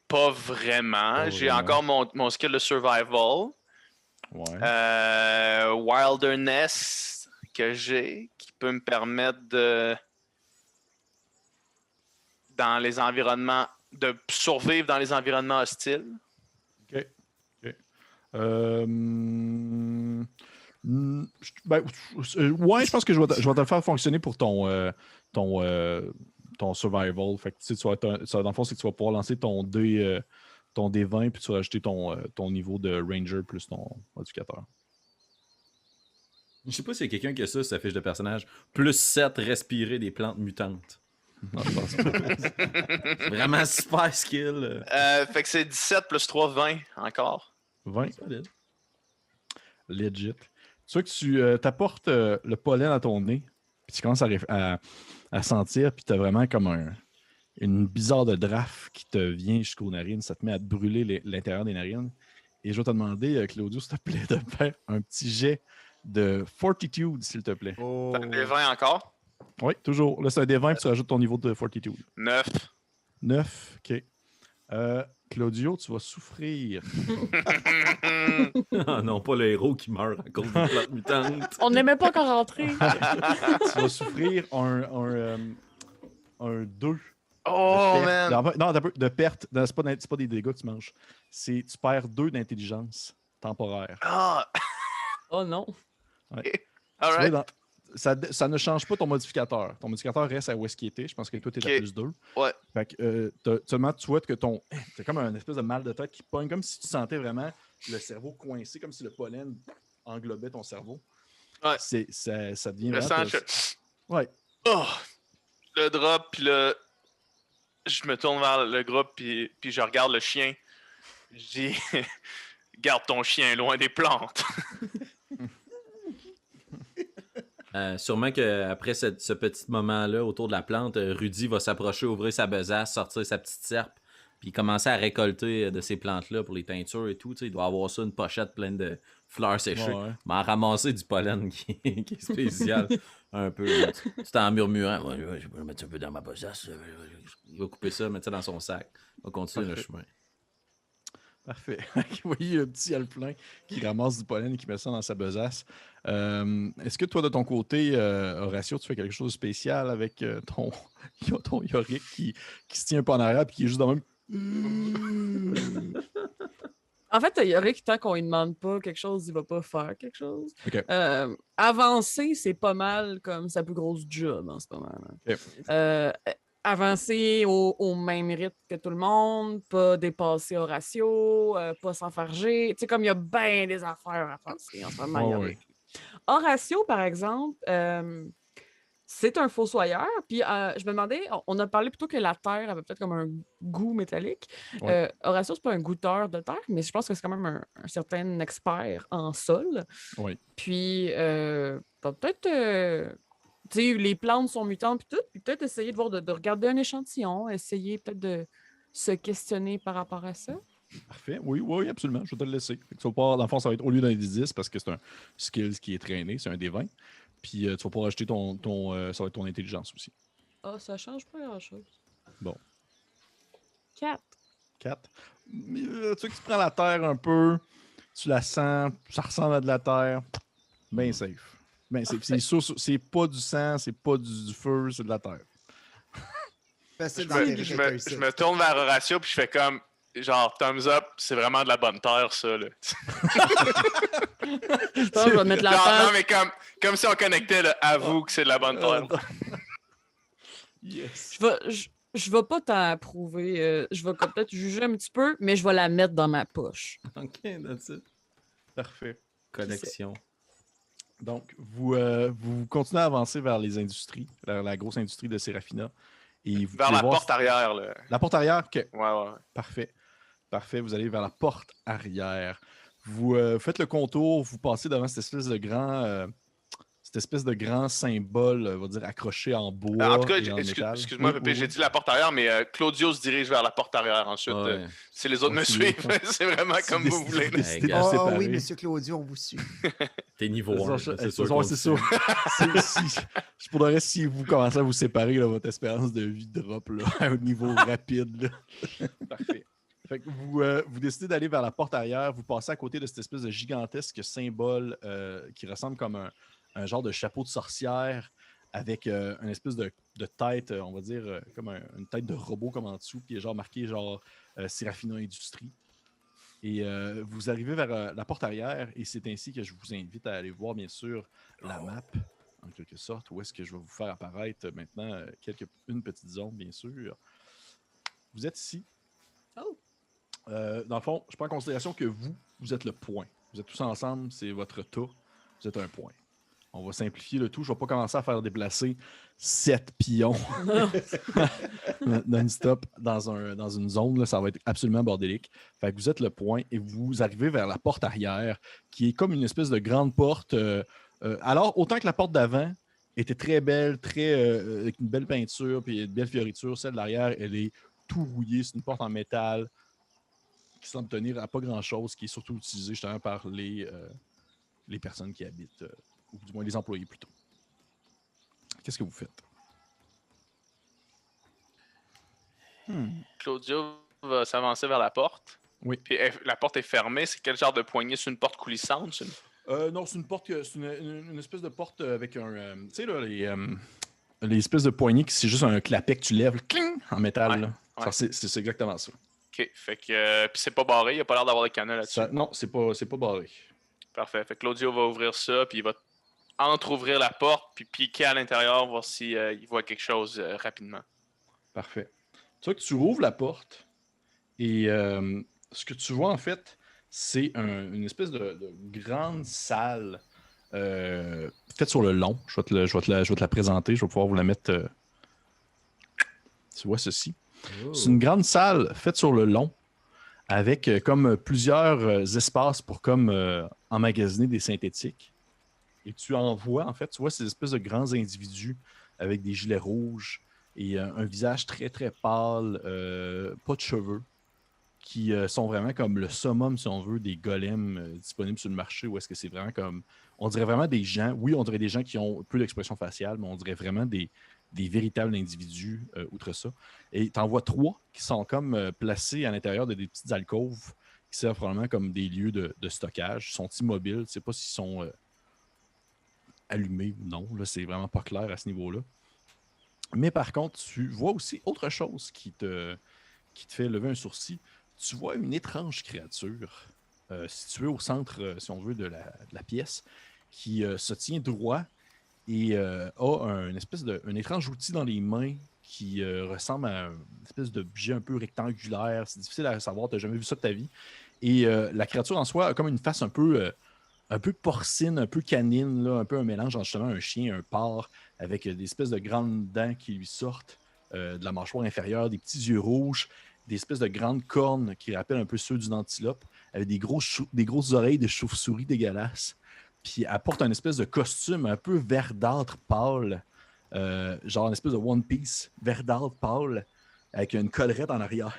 Pas vraiment. J'ai encore mon skill de survival. Ouais. Wilderness que j'ai, qui peut me permettre de survivre dans les environnements hostiles. OK. Ouais, je pense que je vais te le faire fonctionner pour ton survival. Fait que, dans le fond, c'est que tu vas pouvoir lancer ton D20 puis tu vas ajouter ton niveau de ranger plus ton modificateur. Je sais pas s'il y a quelqu'un qui a ça sur sa fiche de personnage. Plus 7, respirer des plantes mutantes. Non, je pense pas. C'est vraiment super skill. Fait que c'est 17 plus 3, 20 encore. 20. Legit. Tu vois que tu t'apportes le pollen à ton nez, puis tu commences à sentir, puis tu as vraiment comme une bizarre de draft qui te vient jusqu'aux narines. Ça te met à te brûler l'intérieur des narines. Et je vais te demander, Claudio, s'il te plaît, de faire un petit jet de Fortitude, s'il te plaît. Oh. T'as des 20 encore? Oui, toujours. Là, c'est un des 20, puis tu rajoutes ton niveau de Fortitude. 9. 9, OK. Claudio, tu vas souffrir. Ah non, pas le héros qui meurt à cause d'une plante mutante. On n'est même pas encore rentré. Tu vas souffrir un 2. Oh, de perte. man! Non, de perte. C'est pas des dégâts que tu manges. Tu perds 2 d'intelligence temporaire. Ah! Oh non. Alright. Ça ne change pas ton modificateur. Ton modificateur reste à où est-ce qu'il était. Je pense que toi, tu es à plus 2. Ouais. Fait que seulement tu souhaites que ton. C'est comme un espèce de mal de tête qui pogne, comme si tu sentais vraiment le cerveau coincé, comme si le pollen englobait ton cerveau. Ouais. Ça devient Le vraiment. sang, Ouais. Oh! Le drop, puis là, je me tourne vers le groupe, puis je regarde le chien. Je dis, garde ton chien loin des plantes. Sûrement qu'après ce petit moment-là, autour de la plante, Rudy va s'approcher, ouvrir sa besace, sortir sa petite serpe, puis commencer à récolter de ces plantes-là pour les teintures et tout. Il doit avoir ça, une pochette pleine de fleurs séchées. Ouais. Mais en ramasser du pollen qui est spécial un peu. C'est en murmurant. Ouais, je vais le mettre un peu dans ma besace. Il va couper ça, mettre ça dans son sac. Il va continuer le chemin. Parfait. Vous voyez le petit alpelin qui ramasse du pollen et qui met ça dans sa besace. Est-ce que toi, de ton côté, Horatio, tu fais quelque chose de spécial avec ton Yorick qui se tient un peu en arrière et qui est juste dans le même... En fait, Yorick, tant qu'on lui demande pas quelque chose, il va pas faire quelque chose. OK. Avancer, c'est pas mal comme sa plus grosse job en ce moment. OK. Avancer au même rythme que tout le monde, pas dépasser Horatio, pas s'enfarger. Tu sais, comme il y a bien des affaires à faire en ce moment. Ouais. Horatio, par exemple, c'est un fossoyeur. Puis je me demandais, on a parlé plutôt que la terre avait peut-être comme un goût métallique. Ouais. Horatio, c'est pas un goûteur de terre, mais je pense que c'est quand même un certain expert en sol. Oui. Puis peut-être... tu sais, les plantes sont mutantes puis tout, puis peut-être essayer de voir, de regarder un échantillon, essayer peut-être de se questionner par rapport à ça. Parfait. Oui, absolument. Je vais te le laisser. Fait que tu vas pouvoir, dans le fond, ça va être au lieu d'un des 10 parce que c'est un skill qui est traîné, c'est un des 20. Puis tu vas pouvoir ajouter ça va être ton intelligence aussi. Ah, ça change pas grand-chose. Bon. 4. 4. Tu sais que tu prends la terre un peu, tu la sens, ça ressemble à de la terre. Bien safe. Ben, c'est pas du sang, c'est pas du feu, c'est de la terre. Je me tourne vers Horatio puis je fais comme genre thumbs up, c'est vraiment de la bonne terre ça là. Je vais mettre la terre. Non mais comme si on connectait là, avoue que c'est de la bonne terre. Yes. Je vais pas t'en approuver. Je vais peut-être juger un petit peu, mais je vais la mettre dans ma poche. OK, that's it. Parfait. Connexion. Donc, vous continuez à avancer vers les industries, vers la grosse industrie de Serafina. Et vous vers la porte arrière. Là. La porte arrière? OK. Ouais. Parfait. Vous allez vers la porte arrière. Vous faites le contour, vous passez devant cette espèce de grand symbole, on va dire, accroché en bois. En tout cas, métal. Excuse-moi, Pépé, j'ai dit la porte arrière, mais Claudio se dirige vers la porte arrière ensuite. Ouais. Si les autres me suivent, c'est vraiment comme vous voulez. Oh oui, monsieur Claudio, on vous suit. T'es niveau 1. C'est sûr. Je pourrais, si vous commencez à vous séparer, là, votre espérance de vie drop là, à un niveau rapide. Là. Parfait. Fait que vous décidez d'aller vers la porte arrière, vous passez à côté de cette espèce de gigantesque symbole qui ressemble comme un genre de chapeau de sorcière avec une espèce de tête, on va dire, comme une tête de robot comme en dessous, qui est genre marqué genre Serafina Industrie. Et vous arrivez vers la porte arrière et c'est ainsi que je vous invite à aller voir, bien sûr, la map, en quelque sorte, où est-ce que je vais vous faire apparaître maintenant une petite zone, bien sûr. Vous êtes ici. Oh! Dans le fond, je prends en considération que vous êtes le point. Vous êtes tous ensemble, c'est votre tas. Vous êtes un point. On va simplifier le tout. Je ne vais pas commencer à faire déplacer 7 pions non-stop dans une zone. Là, ça va être absolument bordélique. Fait que vous êtes le point et vous arrivez vers la porte arrière, qui est comme une espèce de grande porte. Alors, autant que la porte d'avant était très belle, avec une belle peinture et une belle fioriture, celle de l'arrière, elle est tout rouillée. C'est une porte en métal qui semble tenir à pas grand-chose, qui est surtout utilisée justement par les personnes qui habitent, ou du moins les employés plutôt. Qu'est-ce que vous faites? Claudio va s'avancer vers la porte. Oui. Puis la porte est fermée. C'est quel genre de poignée? C'est une porte coulissante? Non, c'est une porte, c'est une espèce de porte avec un... tu sais, là, les espèces de poignées, c'est juste un clapet que tu lèves, cling, en métal. Ouais, là. ouais. C'est exactement ça. OK. Fait que... puis c'est pas barré. Il n'y a pas l'air d'avoir de cadenas là-dessus. Non, c'est pas barré. Parfait. Fait que Claudio va ouvrir ça, puis il va entre-ouvrir la porte, puis piquer à l'intérieur, voir s'il il voit quelque chose rapidement. Parfait. Tu vois que tu rouvres la porte et ce que tu vois en fait, c'est une espèce de grande salle faite sur le long. Je vais te la présenter. Je vais pouvoir vous la mettre. Tu vois ceci. Oh. C'est une grande salle faite sur le long avec comme plusieurs espaces pour comme emmagasiner des synthétiques. Et tu en vois, en fait, tu vois ces espèces de grands individus avec des gilets rouges et un visage très, très pâle, pas de cheveux, qui sont vraiment comme le summum, si on veut, des golems disponibles sur le marché, où est-ce que c'est vraiment comme... On dirait vraiment des gens, oui, on dirait des gens qui ont peu d'expression faciale, mais on dirait vraiment des véritables individus, outre ça. Et tu en vois 3 qui sont comme placés à l'intérieur de des petites alcôves, qui servent probablement comme des lieux de stockage. Ils sont immobiles, tu ne sais pas s'ils sont... allumé ou non. Là, c'est vraiment pas clair à ce niveau-là. Mais par contre, tu vois aussi autre chose qui te fait lever un sourcil. Tu vois une étrange créature située au centre, si on veut, de la pièce, qui se tient droit et a un étrange outil dans les mains qui ressemble à une espèce d'objet un peu rectangulaire. C'est difficile à savoir, tu n'as jamais vu ça de ta vie. Et la créature en soi a comme une face un peu porcine, un peu canine, là, un peu un mélange entre justement un chien et un porc, avec des espèces de grandes dents qui lui sortent de la mâchoire inférieure, des petits yeux rouges, des espèces de grandes cornes qui rappellent un peu ceux d'une antilope, avec des grosses oreilles de chauve-souris dégueulasses. Puis elle porte un espèce de costume un peu verdâtre pâle, genre une espèce de One Piece verdâtre pâle, avec une collerette en arrière.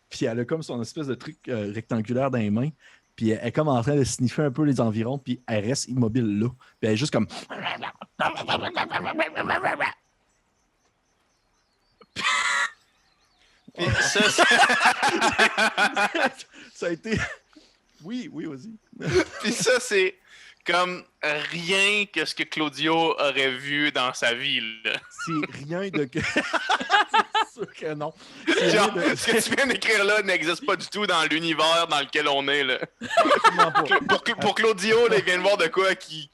Puis elle a comme son espèce de truc rectangulaire dans les mains. Puis elle est comme en train de sniffer un peu les environs, puis elle reste immobile là. Puis elle est juste comme... Puis ça a été... Oui, vas-y. Puis ça, c'est comme rien que ce que Claudio aurait vu dans sa vie, là. C'est rien de... C'est sûr que non. Genre, ce que tu viens d'écrire là n'existe pas du tout dans l'univers dans lequel on est, là. Pour Claudio, là, il vient de voir de quoi qui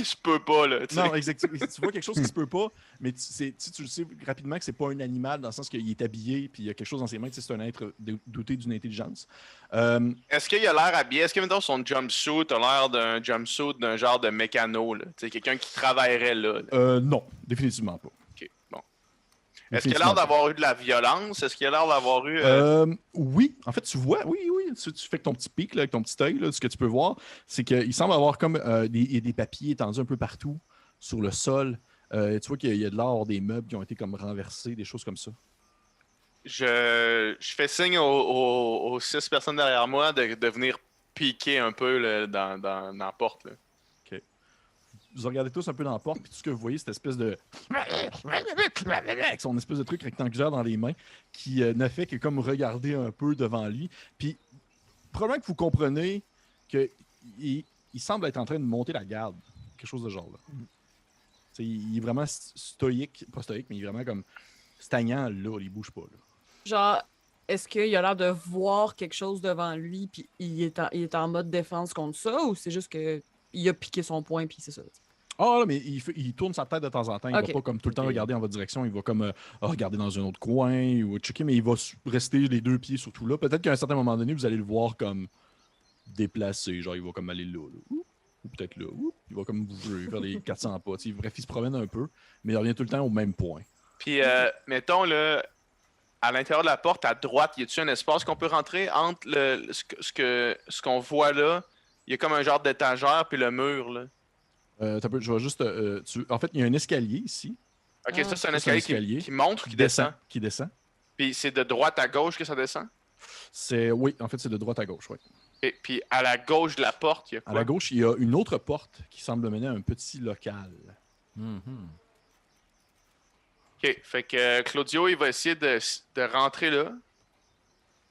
se peut pas, là. T'sais. Non, exactement. Tu vois quelque chose qui se peut pas, mais tu le sais rapidement que c'est pas un animal dans le sens qu'il est habillé puis il y a quelque chose dans ses mains, c'est un être doté d'une intelligence. Est-ce qu'il a l'air habillé? Est-ce que, mettons, son jumpsuit a l'air d'un jumpsuit d'un genre de mécano, là? T'sais, quelqu'un qui travaillerait là? Non, définitivement pas. OK, bon. Est-ce qu'il a l'air d'avoir eu de la violence? Est-ce qu'il a l'air d'avoir eu... Oui, en fait, tu vois, oui. Tu fais que ton petit pic, là, avec ton petit œil, là, ce que tu peux voir, c'est qu'il semble avoir comme des papiers étendus un peu partout sur le sol. Tu vois qu'il y a de l'or, des meubles qui ont été comme renversés, des choses comme ça. Je fais signe aux 6 personnes derrière moi de venir piquer un peu là, dans la porte. Là. OK. Vous regardez tous un peu dans la porte, puis tout ce que vous voyez, c'est cette espèce de... avec son espèce de truc rectangulaire dans les mains qui ne fait que comme regarder un peu devant lui. Puis, probablement que vous comprenez qu'il semble être en train de monter la garde. Quelque chose de genre là. Il est vraiment stoïque, pas stoïque, mais il est vraiment comme stagnant là, il bouge pas. Là. Genre, est-ce qu'il a l'air de voir quelque chose devant lui, puis il est en mode défense contre ça, ou c'est juste qu'il a piqué son poing, puis c'est ça? Ah, là, mais il tourne sa tête de temps en temps. Il va pas comme tout le temps regarder en votre direction. Il va comme regarder dans un autre coin ou checker, mais il va rester les 2 pieds surtout là. Peut-être qu'à un certain moment donné, vous allez le voir comme déplacé. Genre, il va comme aller là. ou peut-être là. Il va comme bouger, faire des 400 pas. Bref, il se promène un peu, mais il revient tout le temps au même point. Puis, mettons, là, à l'intérieur de la porte, à droite, y a-t-il un espace qu'on peut rentrer entre ce qu'on voit là? Il y a comme un genre d'étagère, puis le mur, là. Je vais juste. En fait, il y a un escalier ici. Ok, ça, c'est un escalier qui monte ou qui descend? Qui descend. Puis c'est de droite à gauche que ça descend? Oui, en fait, c'est de droite à gauche, oui. Et puis à la gauche de la porte, il y a quoi? À la gauche, il y a une autre porte qui semble mener à un petit local. Ok, fait que Claudio, il va essayer de rentrer là,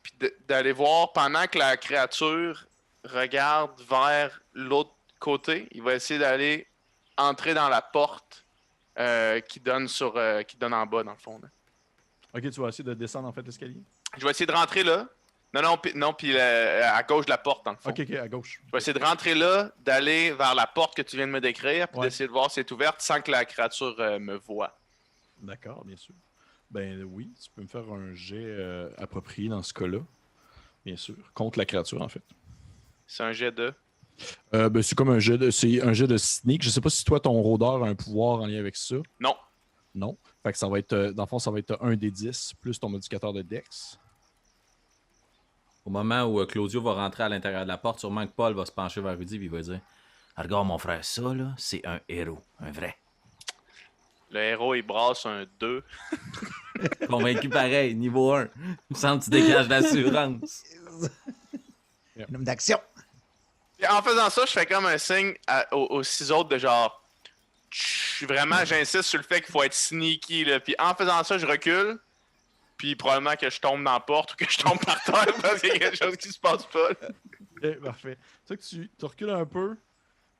puis d'aller voir pendant que la créature regarde vers l'autre côté. Il va essayer d'aller entrer dans la porte qui donne en bas, dans le fond. Là. Ok, tu vas essayer de descendre en fait l'escalier? Je vais essayer de rentrer là. Non, puis à gauche de la porte, dans le fond. Ok, à gauche. Je vais essayer de rentrer là, d'aller vers la porte que tu viens de me décrire, puis d'essayer de voir si elle est ouverte sans que la créature me voie. D'accord, bien sûr. Ben oui, tu peux me faire un jet approprié dans ce cas-là. Bien sûr. Contre la créature, en fait. C'est un jet de... c'est comme un jet de sneak. Je sais pas si toi, ton rôdeur a un pouvoir en lien avec ça. Non. Non. Fait que ça va être, dans le fond, ça va être 1 des 10 plus ton modificateur de Dex. Au moment où Claudio va rentrer à l'intérieur de la porte, sûrement que Paul va se pencher vers Rudy et il va dire « Regarde mon frère, ça là, c'est un héros, un vrai. » Le héros, il brasse un 2. Convaincu pareil, niveau 1. Il me semble que tu dégages l'assurance. Un homme d'action. Puis en faisant ça, je fais comme un signe aux 6 autres de genre... Vraiment, j'insiste sur le fait qu'il faut être sneaky. Là. Puis en faisant ça, je recule. Puis probablement que je tombe dans la porte ou que je tombe par terre parce qu'il y a quelque chose qui se passe pas. Là. Ok, parfait. Tu sais que tu recules un peu,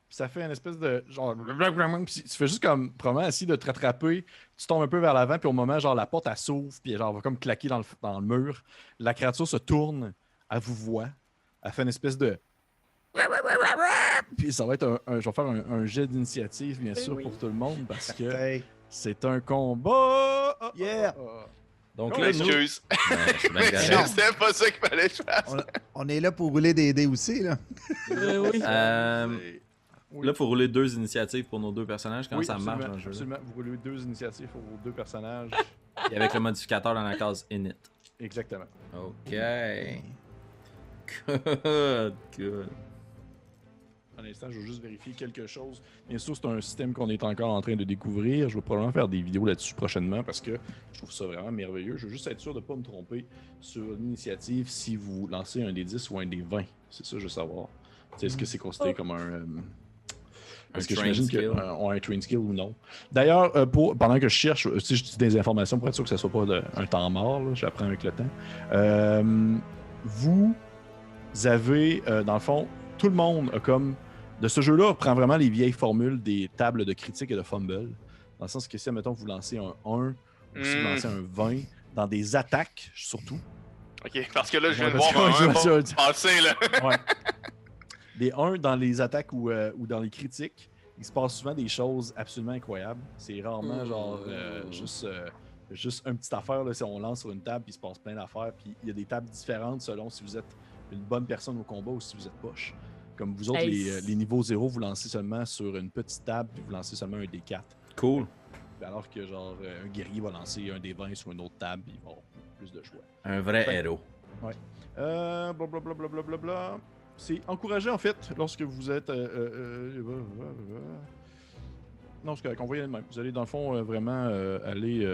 puis ça fait une espèce de genre. Puis tu fais juste comme probablement essayer de te rattraper. Tu tombes un peu vers l'avant, puis au moment, genre la porte elle s'ouvre, puis genre elle va comme claquer dans le mur. La créature se tourne, elle vous voit. Elle fait une espèce de. Puis ça va être je vais faire un jet d'initiative, bien sûr, pour tout le monde, parce que c'est un combat. Yeah! Donc là, excuse. C'était pas ça qu'il fallait que je fasse. On est là pour rouler des dés aussi, là. Oui. Là, il faut rouler 2 initiatives pour nos 2 personnages. Comment ça marche dans le jeu? Absolument. Vous roulez 2 initiatives pour vos 2 personnages. Et avec le modificateur dans la case init. Exactement. OK. Good. Un instant, je veux juste vérifier quelque chose. Bien sûr, c'est un système qu'on est encore en train de découvrir. Je vais probablement faire des vidéos là-dessus prochainement parce que je trouve ça vraiment merveilleux. Je veux juste être sûr de ne pas me tromper sur l'initiative si vous lancez un des 10 ou un des 20. C'est ça, je veux savoir. Est-ce que c'est considéré comme est-ce que j'imagine qu'on a un train skill ou non? D'ailleurs, pendant que je cherche, si je dis des informations pour être sûr que ce ne soit pas un temps mort, j'apprends avec le temps. Vous avez, dans le fond, tout le monde a comme... De ce jeu-là, prend vraiment les vieilles formules des tables de critique et de fumble. Dans le sens que si, admettons, vous lancez un 1 ou si vous lancez un 20, dans des attaques, surtout. OK, parce que là, je viens de voir un 1 passer, là. Ouais. Des 1 dans les attaques ou dans les critiques, il se passe souvent des choses absolument incroyables. C'est rarement genre juste une petite affaire. Là, si on lance sur une table, puis il se passe plein d'affaires. Puis il y a des tables différentes selon si vous êtes une bonne personne au combat ou si vous êtes poche. Comme vous autres, les niveaux 0, vous lancez seulement sur une petite table, puis vous lancez seulement un D4. Cool. Alors que genre un guerrier va lancer un D20 sur une autre table, puis il va avoir plus de choix. Un vrai héros. Ouais. Blablabla. C'est encouragé en fait lorsque vous êtes. Non, c'est correct, on va y aller de même. Vous allez dans le fond vraiment aller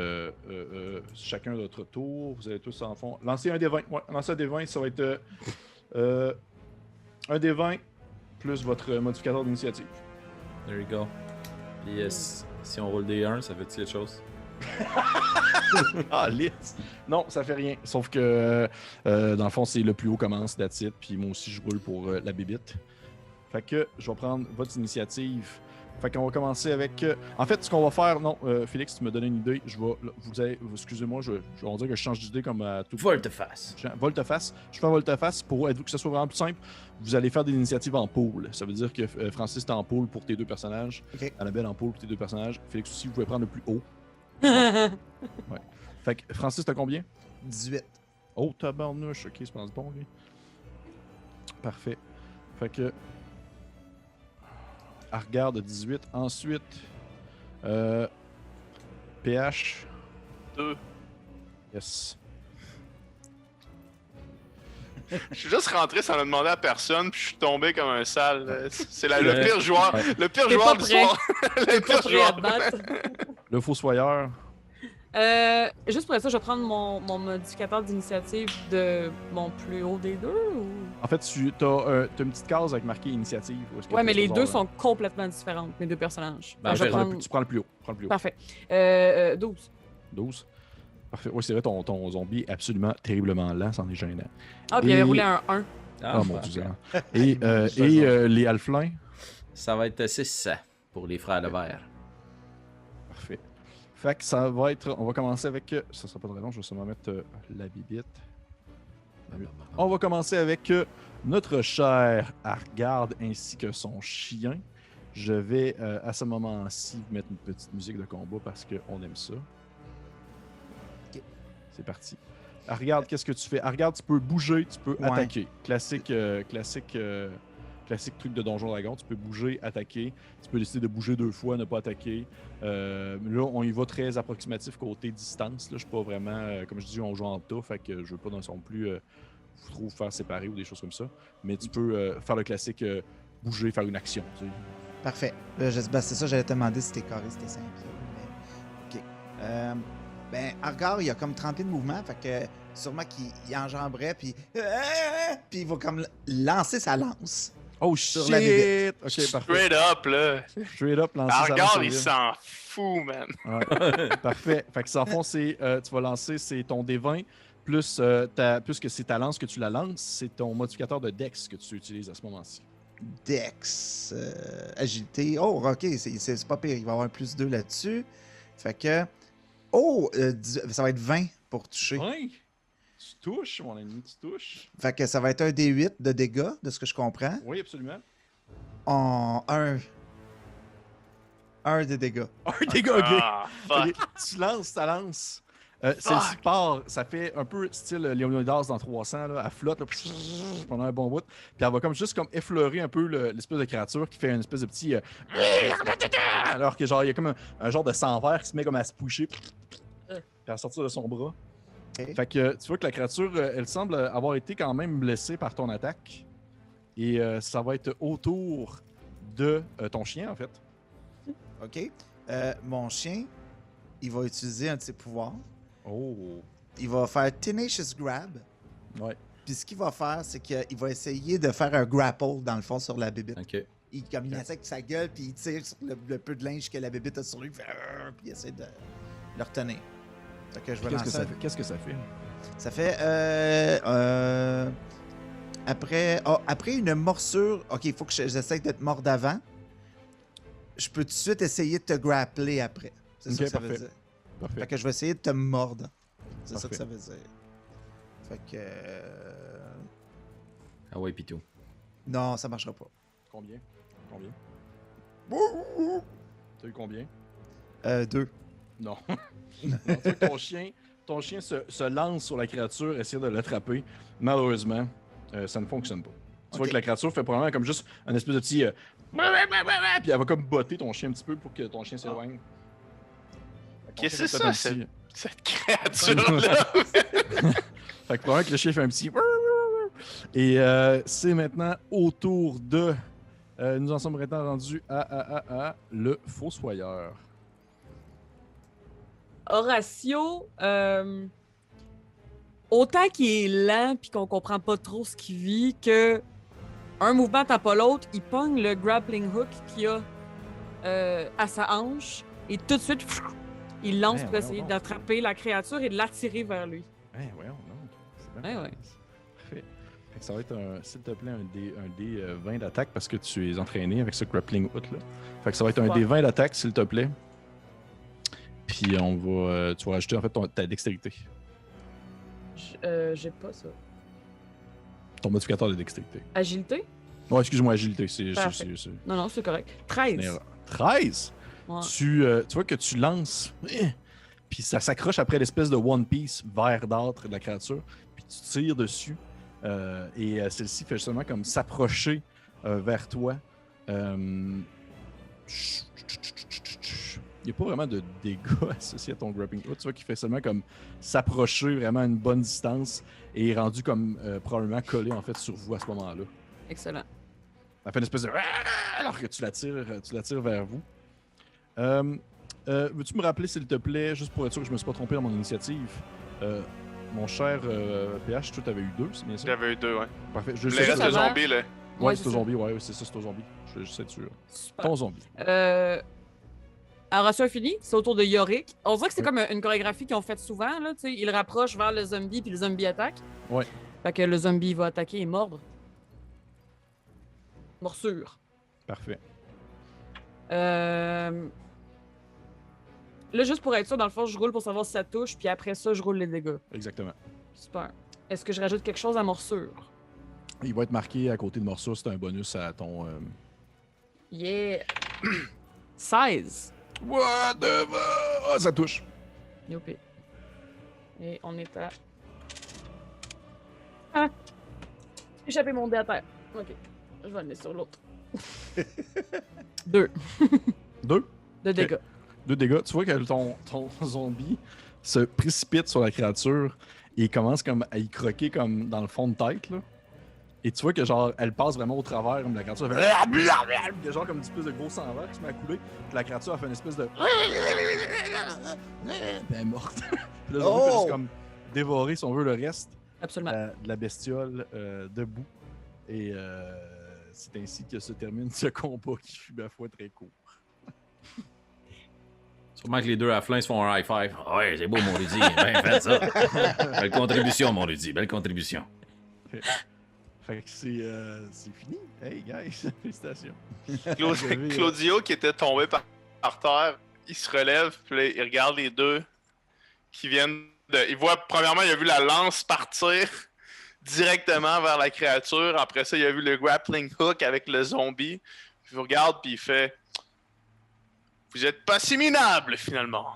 chacun de votre tour. Vous allez tous en fond. Lancer un D20. Ouais, lancer un D20, ça va être un D20 plus votre modificateur d'initiative. There you go. Puis si on roule des 1, ça fait-tu quelque chose? Ah, lit! Non, ça fait rien. Sauf que, dans le fond, c'est le plus haut commence, that's it. Puis moi aussi, je roule pour la bébite. Fait que je vais prendre votre initiative. Fait qu'on va commencer avec... En fait, ce qu'on va faire... Non, Félix, tu me donnes une idée. Excusez-moi, je vais dire que je change d'idée comme à tout... Volte-face. Volte-face. Je fais un volte-face pour que ce soit vraiment plus simple. Vous allez faire des initiatives en pool. Ça veut dire que Francis, t'es en pool pour tes 2 personnages. Okay. Annabelle en pool pour tes 2 personnages. Félix aussi, vous pouvez prendre le plus haut. Ouais. Fait que Francis, t'as combien? 18. Oh, tabarnouche. Ok, c'est pas bon, lui. Parfait. Fait que... Argard de 18. Ensuite, PH. 2. Yes. Je suis juste rentré sans le demander à personne, puis je suis tombé comme un sale. C'est le pire joueur. Le pire joueur de l'histoire. Le pire joueur. Le Fossoyeur. Juste pour ça, je vais prendre mon modificateur d'initiative de mon plus haut des deux ou... En fait, tu as une petite case avec marqué initiative. Ouais, mais les deux sont complètement différentes, mes deux personnages. Ben, tu prends le plus haut. Parfait. 12. 12. Parfait. Oui, c'est vrai, ton zombie est absolument terriblement lent, c'en est gênant. Ah, puis il avait roulé un 1. Ah, mon Dieu. Et les Halflins? Ça va être 6 pour les frères Levert. Parfait. Fait que ça va être... On va commencer avec... Ça sera pas très long, je vais seulement mettre la bibite. On va commencer avec notre cher Argard ainsi que son chien. Je vais, à ce moment-ci, mettre une petite musique de combat parce qu'on aime ça. Okay. C'est parti. Argard, qu'est-ce que tu fais? Argard, tu peux bouger, tu peux attaquer. Classique truc de Donjon Dragon. Tu peux bouger, attaquer. Tu peux décider de bouger 2 fois, ne pas attaquer. Là, on y va très approximatif côté distance. Là, je suis pas vraiment... comme je dis, on joue en tas, fait que je veux pas non plus trop faire séparer ou des choses comme ça. Mais tu peux faire le classique bouger, faire une action. Tu sais. Parfait. C'est ça, j'allais te demander si c'était carré, c'était simple. OK. Ben, Argard, il a comme 30 pieds de mouvement, fait que sûrement qu'il enjamberait, puis il va comme lancer sa lance. Oh sur shit! La bébête. Ok, parfait. Straight up, là. Straight up, lancer sa lance. Argard, il s'en fout, man. Ouais. Parfait. Fait que ça, en fond, tu vas lancer, c'est ton D20, plus puisque c'est ta lance que tu la lances, c'est ton modificateur de Dex que tu utilises à ce moment-ci. Dex, agilité. Oh, ok, c'est pas pire. Il va y avoir un plus 2 là-dessus. Fait que. Oh, ça va être 20 pour toucher. Ouais. Tu touches, mon ami, tu touches. Fait que ça va être un D8 de dégâts, de ce que je comprends. Oui, absolument. En 1 de dégâts. Un dégât, ok. Ah, fuck. Ok, tu lances ta lance. Celle-ci part, ça fait un peu style Léonidas dans 300, là, elle flotte là, pendant un bon bout. Puis elle va comme juste comme effleurer un peu l'espèce de créature qui fait une espèce de petit... alors que genre il y a comme un genre de sang vert qui se met comme à se pusher puis à sortir de son bras. Okay. Fait que tu vois que la créature, elle semble avoir été quand même blessée par ton attaque. Et ça va être autour de ton chien, en fait. OK. Mon chien, il va utiliser un de ses pouvoirs. Oh. Il va faire Tenacious Grab. Ouais. Puis ce qu'il va faire, c'est qu'il va essayer de faire un grapple, dans le fond, sur la bébite. OK. Il attaque avec sa gueule, puis il tire sur le peu de linge que la bébite a sur lui, puis il essaie de le retenir. Fait que je vais lancer. Qu'est-ce que ça fait? Ça fait... après une morsure... OK, il faut que j'essaie de te mordre avant. Je peux tout de suite essayer de te grappler après. C'est ça que ça veut dire. Parfait. Fait que je vais essayer de te mordre. C'est ça que ça veut dire. Fait que... Ah ouais, pis tout. Non, ça marchera pas. Combien? T'as eu combien? 2. Non. Non, tu vois que ton chien se lance sur la créature, essayer de l'attraper. Malheureusement, ça ne fonctionne pas. Tu vois que la créature fait probablement comme juste un espèce de petit... puis elle va comme botter ton chien un petit peu pour que ton chien s'éloigne. Qu'est-ce que c'est ça, cette créature-là? Fait que probablement que le chien fait un petit... Et c'est maintenant autour de... nous en sommes maintenant rendus à le Fossoyeur. Horatio, autant qu'il est lent puis qu'on comprend pas trop ce qu'il vit, que un mouvement tape pas l'autre, il pogne le grappling hook qu'il a à sa hanche et tout de suite, il lance pour essayer d'attraper la créature et de l'attirer vers lui. Voyons, non. C'est bien. Parfait. Fait que ça va être, s'il te plaît, un dé 20 d'attaque parce que tu es entraîné avec ce grappling hook là. Fait que ça va être un dé 20 d'attaque, s'il te plaît. Puis tu vas rajouter en fait ta dextérité. J'ai pas ça. Ton modificateur de dextérité. Agilité? Ouais, excuse-moi, agilité. Non, c'est correct. 13. 13? Ouais. Tu vois que tu lances, puis ça s'accroche après l'espèce de One Piece verdâtre de la créature, puis tu tires dessus, et celle-ci fait justement comme s'approcher vers toi. Il n'y a pas vraiment de dégâts associés à ton grappling hook. Tu vois qu'il fait seulement comme s'approcher vraiment à une bonne distance et est rendu comme probablement collé en fait sur vous à ce moment-là. Excellent. Ça fait une espèce de... Alors que tu l'attires vers vous. Veux-tu me rappeler, s'il te plaît, juste pour être sûr que je me suis pas trompé dans mon initiative, mon cher PH, toi, t'avais eu 2, c'est bien ça? J'avais eu 2, ouais. Parfait. Le reste de zombies, là. Ouais, c'est au zombie, ouais, c'est ça, c'est au zombie. Je vais juste être sûr. Super. Ton zombie. À ratio infini, c'est autour de Yorick. On dirait que c'est comme une chorégraphie qu'ils ont faite souvent. Là, il rapproche vers le zombie, puis le zombie attaque. Ouais. Fait que le zombie va attaquer et mordre. Morsure. Parfait. Là, juste pour être sûr, dans le fond, je roule pour savoir si ça touche, puis après ça, je roule les dégâts. Exactement. Super. Est-ce que je rajoute quelque chose à morsure? Il va être marqué à côté de morsure, c'est un bonus à ton... Yeah! 16! What the... Ah, ça touche. Youpi. Et on est à... Ah! J'ai échappé mon dé à terre. Ok. Je vais le mettre sur l'autre. 2. 2? De dégâts. 2 dégâts. Tu vois que ton zombie se précipite sur la créature et il commence comme à y croquer comme dans le fond de tête, là. Et tu vois que genre, elle passe vraiment au travers, comme la créature elle fait... Il y a genre comme une espèce de gros sang vert qui se met à couler. Puis la créature a fait une espèce de... Puis elle est morte. Puis le zombie fait juste comme dévorer, si on veut, le reste Absolument. de la bestiole debout. Et c'est ainsi que se termine ce combat qui fut, ma foi, très court. Sûrement que les deux afflins se font un high five. Ouais, c'est beau, mon Rudy. Ben, fait ça. Belle contribution, mon Rudy. Belle contribution. Fait que c'est fini. Hey, guys, félicitations. Claudio, qui était tombé par terre, il se relève, puis là, il regarde les deux qui viennent de... Il voit, premièrement, il a vu la lance partir directement vers la créature. Après ça, il a vu le grappling hook avec le zombie. Puis il vous regarde, puis il fait... Vous êtes pas si minable, finalement.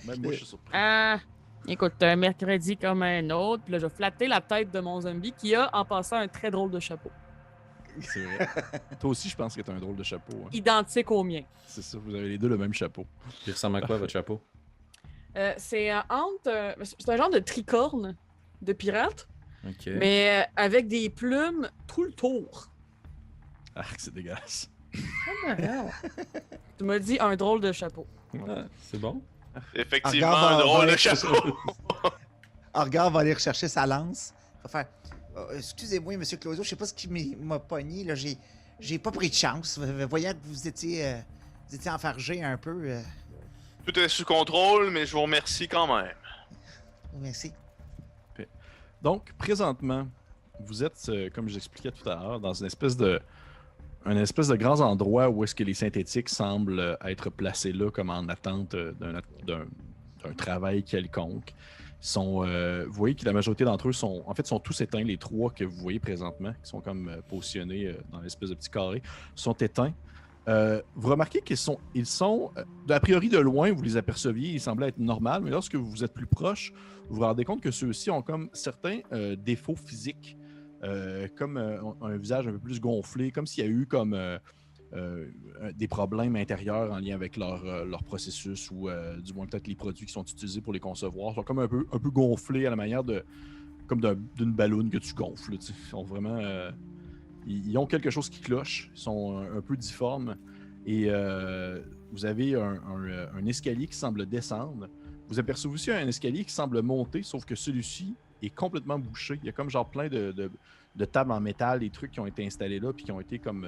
Même moi, je suis surpris. Écoute, un mercredi comme un autre, puis là, je vais flatter la tête de mon zombie qui a, en passant, un très drôle de chapeau. C'est vrai. Toi aussi, je pense que t'as un drôle de chapeau. Hein. Identique au mien. C'est ça, vous avez les deux le même chapeau. Il ressemble à quoi, votre chapeau? C'est c'est un genre de tricorne de pirate, OK. mais avec des plumes tout le tour. Ah, c'est dégueulasse. Tu m'as dit un drôle de chapeau. Ah, c'est bon. Effectivement, Argar un drôle va de chapeau. Argar va aller rechercher sa lance. Il va faire excusez-moi, monsieur Claudio, je sais pas ce qui m'a pogné. Là, j'ai pas pris de chance. Voyant que vous étiez enfargé un peu. Tout est sous contrôle, mais je vous remercie quand même. Merci. Donc, présentement, vous êtes, comme j'expliquais tout à l'heure, dans une espèce de grand endroit où est-ce que les synthétiques semblent être placés là comme en attente d'un travail quelconque. Vous voyez que la majorité d'entre eux sont tous éteints. Les 3 que vous voyez présentement, qui sont comme positionnés dans l'espèce de petit carré, sont éteints. Vous remarquez qu'ils sont a priori de loin, vous les aperceviez, ils semblaient être normaux, mais lorsque vous êtes plus proche, vous vous rendez compte que ceux-ci ont comme certains défauts physiques. Comme un visage un peu plus gonflé, comme s'il y a eu comme des problèmes intérieurs en lien avec leur processus ou du moins peut-être les produits qui sont utilisés pour les concevoir. Ils sont comme un peu gonflés à la manière d'une balloune que tu gonfles. Ils sont vraiment... ils ont quelque chose qui cloche. Ils sont un peu difformes. Et vous avez un escalier qui semble descendre. Vous apercevez aussi un escalier qui semble monter, sauf que celui-ci est complètement bouché. Il y a comme genre plein de tables en métal, des trucs qui ont été installés là, puis qui ont été comme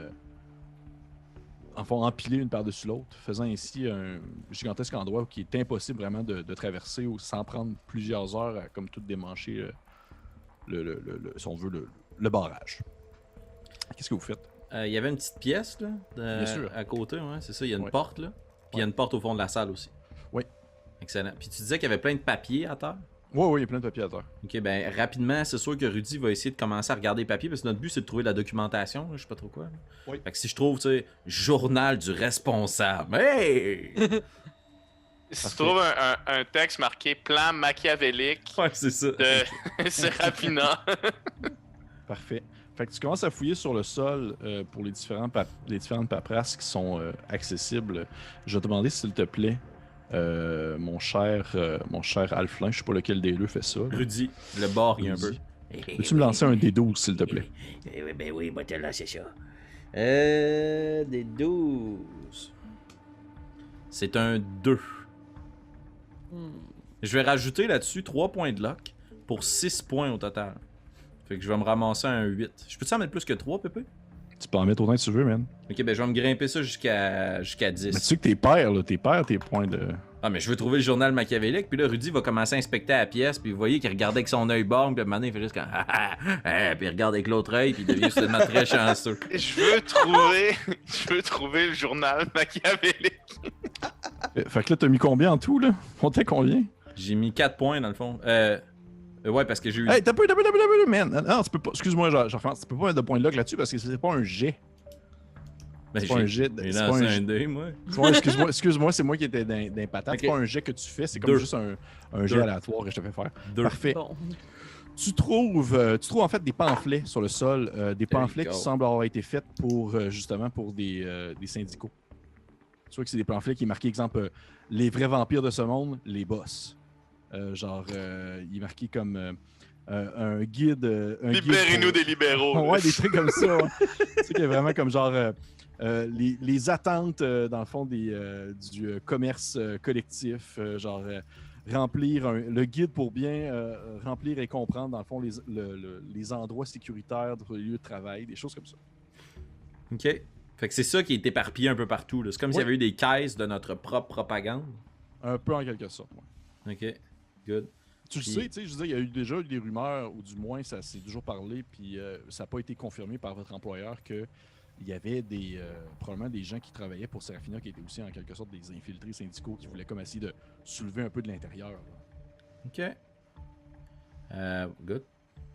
empilés une par-dessus l'autre, faisant ainsi un gigantesque endroit qui est impossible vraiment de traverser sans prendre plusieurs heures à comme tout démancher si on veut, le barrage. Qu'est-ce que vous faites? Il y avait une petite pièce là, Bien sûr. à côté, ouais, c'est ça. Il y a une Ouais. porte là, puis il y a une porte au fond de la salle aussi. Oui. Excellent. Puis tu disais qu'il y avait plein de papiers à terre. Oui, il y a plein de papiers à terre. Ok, ben rapidement, c'est sûr que Rudy va essayer de commencer à regarder les papiers parce que notre but c'est de trouver de la documentation, là, je sais pas trop quoi. Là. Oui. Fait que si je trouve, tu sais, journal du responsable, hey! Si tu trouves un texte marqué plan machiavélique Ouais, c'est ça. de Serafina. Parfait. Fait que tu commences à fouiller sur le sol pour les différentes paperasses qui sont accessibles. Je vais te demander, s'il te plaît, mon cher Alflin, je sais pas lequel des deux fait ça. Rudy, le bord, il y a un peu. Peux-tu me lancer un des 12, s'il te plaît? Ben oui, moi te lancer ça. Des 12. C'est un 2. Je vais rajouter là-dessus 3 points de luck pour 6 points au total. Fait que je vais me ramasser un 8. Je peux-tu en mettre plus que 3, Pépé? Tu peux en mettre autant que tu veux, man. Ok, ben je vais me grimper ça jusqu'à 10. Mais tu sais que t'es père, là. T'es père, tes points de... Ah, mais je veux trouver le journal machiavélique, puis là, Rudy va commencer à inspecter la pièce, puis vous voyez qu'il regardait avec son œil borgne, puis à un moment donné, il fait juste comme puis il regarde avec l'autre œil, puis il devient soudainement très chanceux. Je veux trouver le journal machiavélique. Fait que là, t'as mis combien en tout, là? On t'a combien? J'ai mis 4 points, dans le fond. Ouais, parce que j'ai eu... Hey, t'as peu, man! Non, tu peux pas... Excuse-moi, je recommence. Tu peux pas mettre de point de luck là-dessus parce que c'est pas un jet. Ben, c'est pas un jet. J'ai lancé un dé, moi. Excuse-moi, c'est moi qui étais dans patate. Okay. C'est pas un jet que tu fais, c'est comme juste un jet aléatoire que je te fais faire. Parfait. Bon. Tu trouves en fait des pamphlets sur le sol, des pamphlets qui semblent avoir été faits pour justement pour des syndicaux. Tu vois que c'est des pamphlets qui est marqué, exemple, les vrais vampires de ce monde, les boss. Il est marqué comme un guide. Libérez-nous des libéraux. Ouais, des trucs comme ça. Ouais. Tu sais qu'il y a vraiment comme genre les attentes, dans le fond, du commerce collectif, remplir le guide pour bien remplir et comprendre, dans le fond, les endroits sécuritaires pour les lieux de travail, des choses comme ça. OK. Fait que c'est ça qui est éparpillé un peu partout. C'est comme s'il y avait eu des caisses de notre propre propagande. Un peu en quelque sorte, ouais. OK. Good. Tu le sais, tu sais, je veux dire, il y a déjà eu des rumeurs, ou du moins, ça s'est toujours parlé, puis ça n'a pas été confirmé par votre employeur qu'il y avait probablement des gens qui travaillaient pour Seraphina qui étaient aussi en quelque sorte des infiltrés syndicaux qui voulaient comme essayer de soulever un peu de l'intérieur. OK. Good.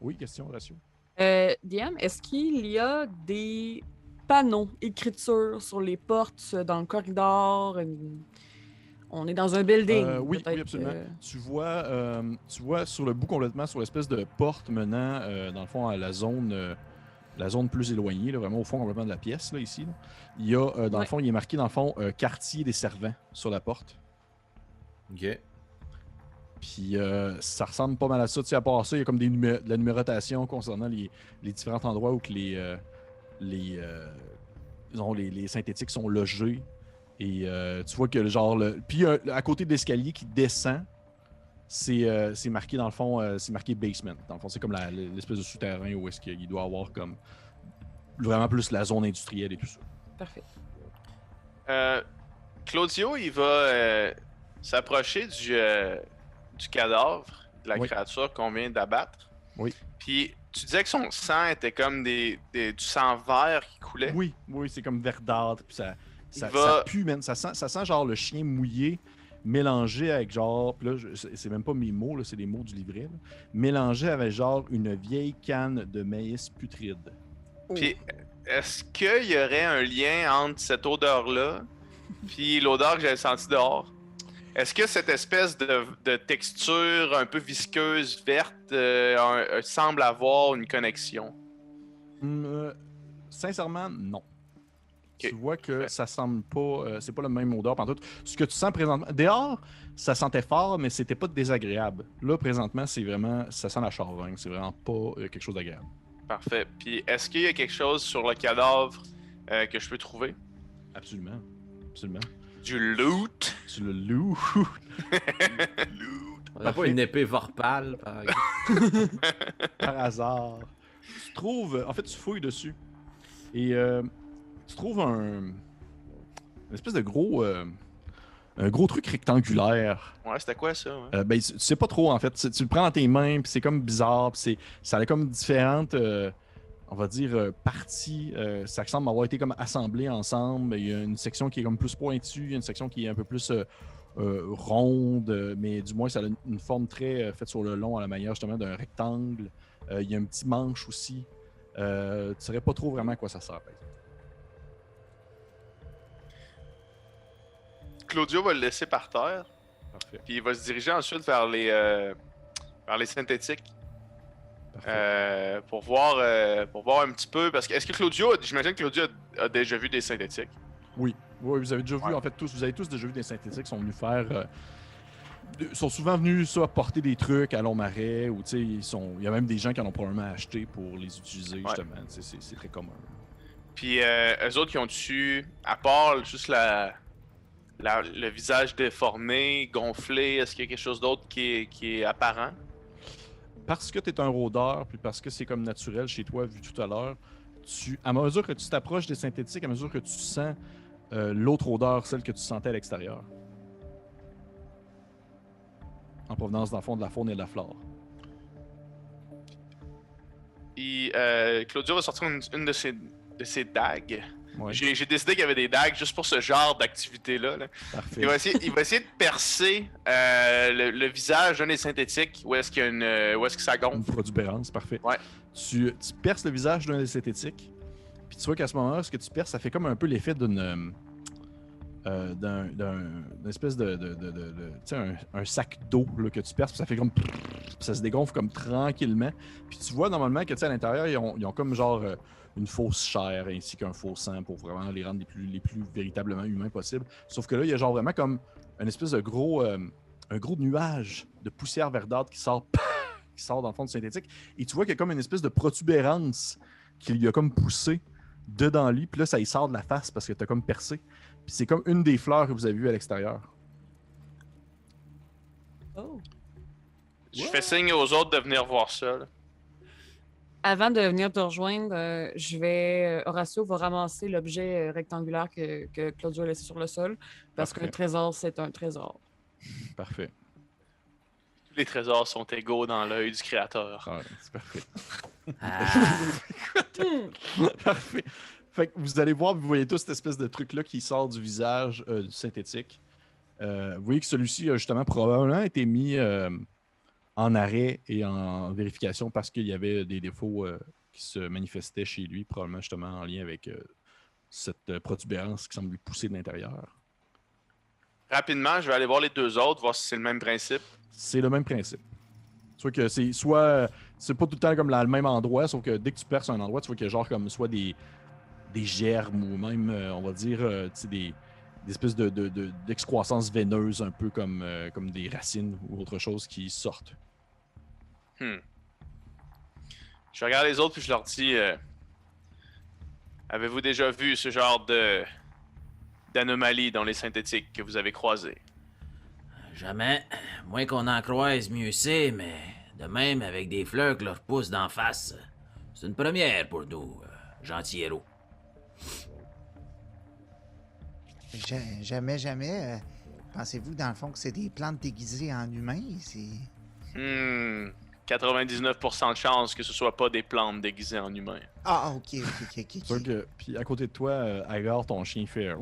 Oui, question, Ratio. Diane, est-ce qu'il y a des panneaux, écriture sur les portes, dans le corridor? On est dans un building. Oui, absolument. Tu vois sur le bout complètement, sur l'espèce de porte menant, dans le fond, à la zone plus éloignée, là, vraiment au fond complètement de la pièce, là, ici. Là. Il y a, dans le fond, il est marqué, dans le fond, quartier des servants sur la porte. OK. Puis ça ressemble pas mal à ça. Tu sais, à part ça, il y a comme de la numérotation concernant les différents endroits où que les synthétiques sont logés. Et tu vois que genre... Puis à côté de l'escalier qui descend, c'est marqué dans le fond, c'est marqué basement. Dans le fond, c'est comme l'espèce de souterrain où est-ce qu'il doit avoir comme vraiment plus la zone industrielle et tout ça. Parfait. Claudio, il va s'approcher du cadavre, de la créature qu'on vient d'abattre. Oui. Puis tu disais que son sang était comme du sang vert qui coulait. Oui, c'est comme verdâtre. Puis ça pue, man. Ça sent genre le chien mouillé mélangé avec genre... Puis là, c'est même pas mes mots, là, c'est les mots du livret. Là, mélangé avec genre une vieille canne de maïs putride. Puis est-ce qu'il y aurait un lien entre cette odeur-là puis l'odeur que j'avais sentie dehors? Est-ce que cette espèce de texture un peu visqueuse, verte, semble avoir une connexion? Sincèrement, non. Okay. Tu vois que ça semble pas... c'est pas la même odeur pantoute. Ce que tu sens présentement... Dehors, ça sentait fort, mais c'était pas désagréable. Là, présentement, c'est vraiment... Ça sent la charogne. C'est vraiment pas quelque chose d'agréable. Parfait. Puis, est-ce qu'il y a quelque chose sur le cadavre que je peux trouver? Absolument. Absolument. Du loot? Du loot. On n'a pas une épée vorpale, par exemple. Par hasard. Tu trouves... En fait, tu fouilles dessus. Et tu trouves une espèce de gros... un gros truc rectangulaire. Ouais, c'était quoi ça? Ouais? Ben, tu sais pas trop, en fait. Tu le prends dans tes mains, puis c'est comme bizarre. Puis ça a comme différentes... on va dire, parties. Ça semble avoir été comme assemblé ensemble. Il y a une section qui est comme plus pointue, il y a une section qui est un peu plus ronde, mais du moins, ça a une forme très faite sur le long à la manière justement d'un rectangle. Il y a un petit manche aussi. Tu ne saurais pas trop vraiment à quoi ça sert. Claudio va le laisser par terre. Parfait. Puis il va se diriger ensuite vers les synthétiques. pour voir un petit peu. Parce que est-ce que Claudio, j'imagine que Claudio a déjà vu des synthétiques? Oui, vous avez déjà vu, en fait, vous avez tous déjà vu des synthétiques qui sont venus faire. Sont souvent venus ça, apporter des trucs à Longmarais, ou il y a même des gens qui en ont probablement acheté pour les utiliser, justement. C'est très commun. Puis eux autres qui ont dessus, à part juste le visage déformé, gonflé, est-ce qu'il y a quelque chose d'autre qui est apparent? Parce que tu es un rôdeur, puis parce que c'est comme naturel chez toi, vu tout à l'heure, à mesure que tu t'approches des synthétiques, à mesure que tu sens l'autre odeur, celle que tu sentais à l'extérieur. En provenance, dans le fond, de la faune et de la flore. Et Claudio va sortir une de ses dagues. Ouais. J'ai décidé qu'il y avait des dagues juste pour ce genre d'activité-là. Là. Parfait. Il va essayer de percer le visage d'un des synthétiques où est-ce que ça gonfle. Une protubérance, parfait. Ouais. Tu perces le visage d'un des synthétiques, puis tu vois qu'à ce moment-là, ce que tu perces, ça fait comme un peu l'effet d'un espèce de tu sais, un sac d'eau là, que tu perces, puis ça fait comme puis ça se dégonfle comme tranquillement. Puis tu vois normalement que tu sais, à l'intérieur, ils ont comme genre une fausse chair ainsi qu'un faux sang pour vraiment les rendre les plus véritablement humains possible. Sauf que là, il y a genre vraiment comme une espèce de gros nuage de poussière verdâtre qui sort dans le fond du synthétique. Et tu vois qu'il y a comme une espèce de protubérance qui lui a comme poussé dedans lui. Puis là, ça y sort de la face parce que t'as comme percé. Puis c'est comme une des fleurs que vous avez vues à l'extérieur. Oh. Je fais signe aux autres de venir voir ça. Là. Avant de venir te rejoindre, Horatio va ramasser l'objet rectangulaire que Claudio a laissé sur le sol, parce qu'un trésor, c'est un trésor. Parfait. Tous les trésors sont égaux dans l'œil du créateur. Ah, c'est parfait. Parfait. Fait que vous allez voir, vous voyez tout cette espèce de truc-là qui sort du visage du synthétique. Vous voyez que celui-ci a justement probablement été mis en arrêt et en vérification parce qu'il y avait des défauts qui se manifestaient chez lui, probablement justement en lien avec cette protubérance qui semble lui pousser de l'intérieur. Rapidement, je vais aller voir les deux autres, voir si c'est le même principe. C'est le même principe. Tu vois que c'est pas tout le temps comme le même endroit, sauf que dès que tu perces un endroit, tu vois qu'il y a genre comme soit des germes ou même, on va dire, des espèces d'excroissance veineuse, un peu comme des racines ou autre chose qui sortent. Je regarde les autres puis je leur dis avez-vous déjà vu ce genre d'anomalie dans les synthétiques que vous avez croisées? Jamais. Moins qu'on en croise, mieux c'est, mais de même avec des fleurs que leur poussent d'en face, c'est une première pour nous, gentils héros. Jamais. Pensez-vous, dans le fond, que c'est des plantes déguisées en humains? 99% de chances que ce soit pas des plantes déguisées en humains. Ah, ok. Puis à côté de toi, Agar, ton chien fait...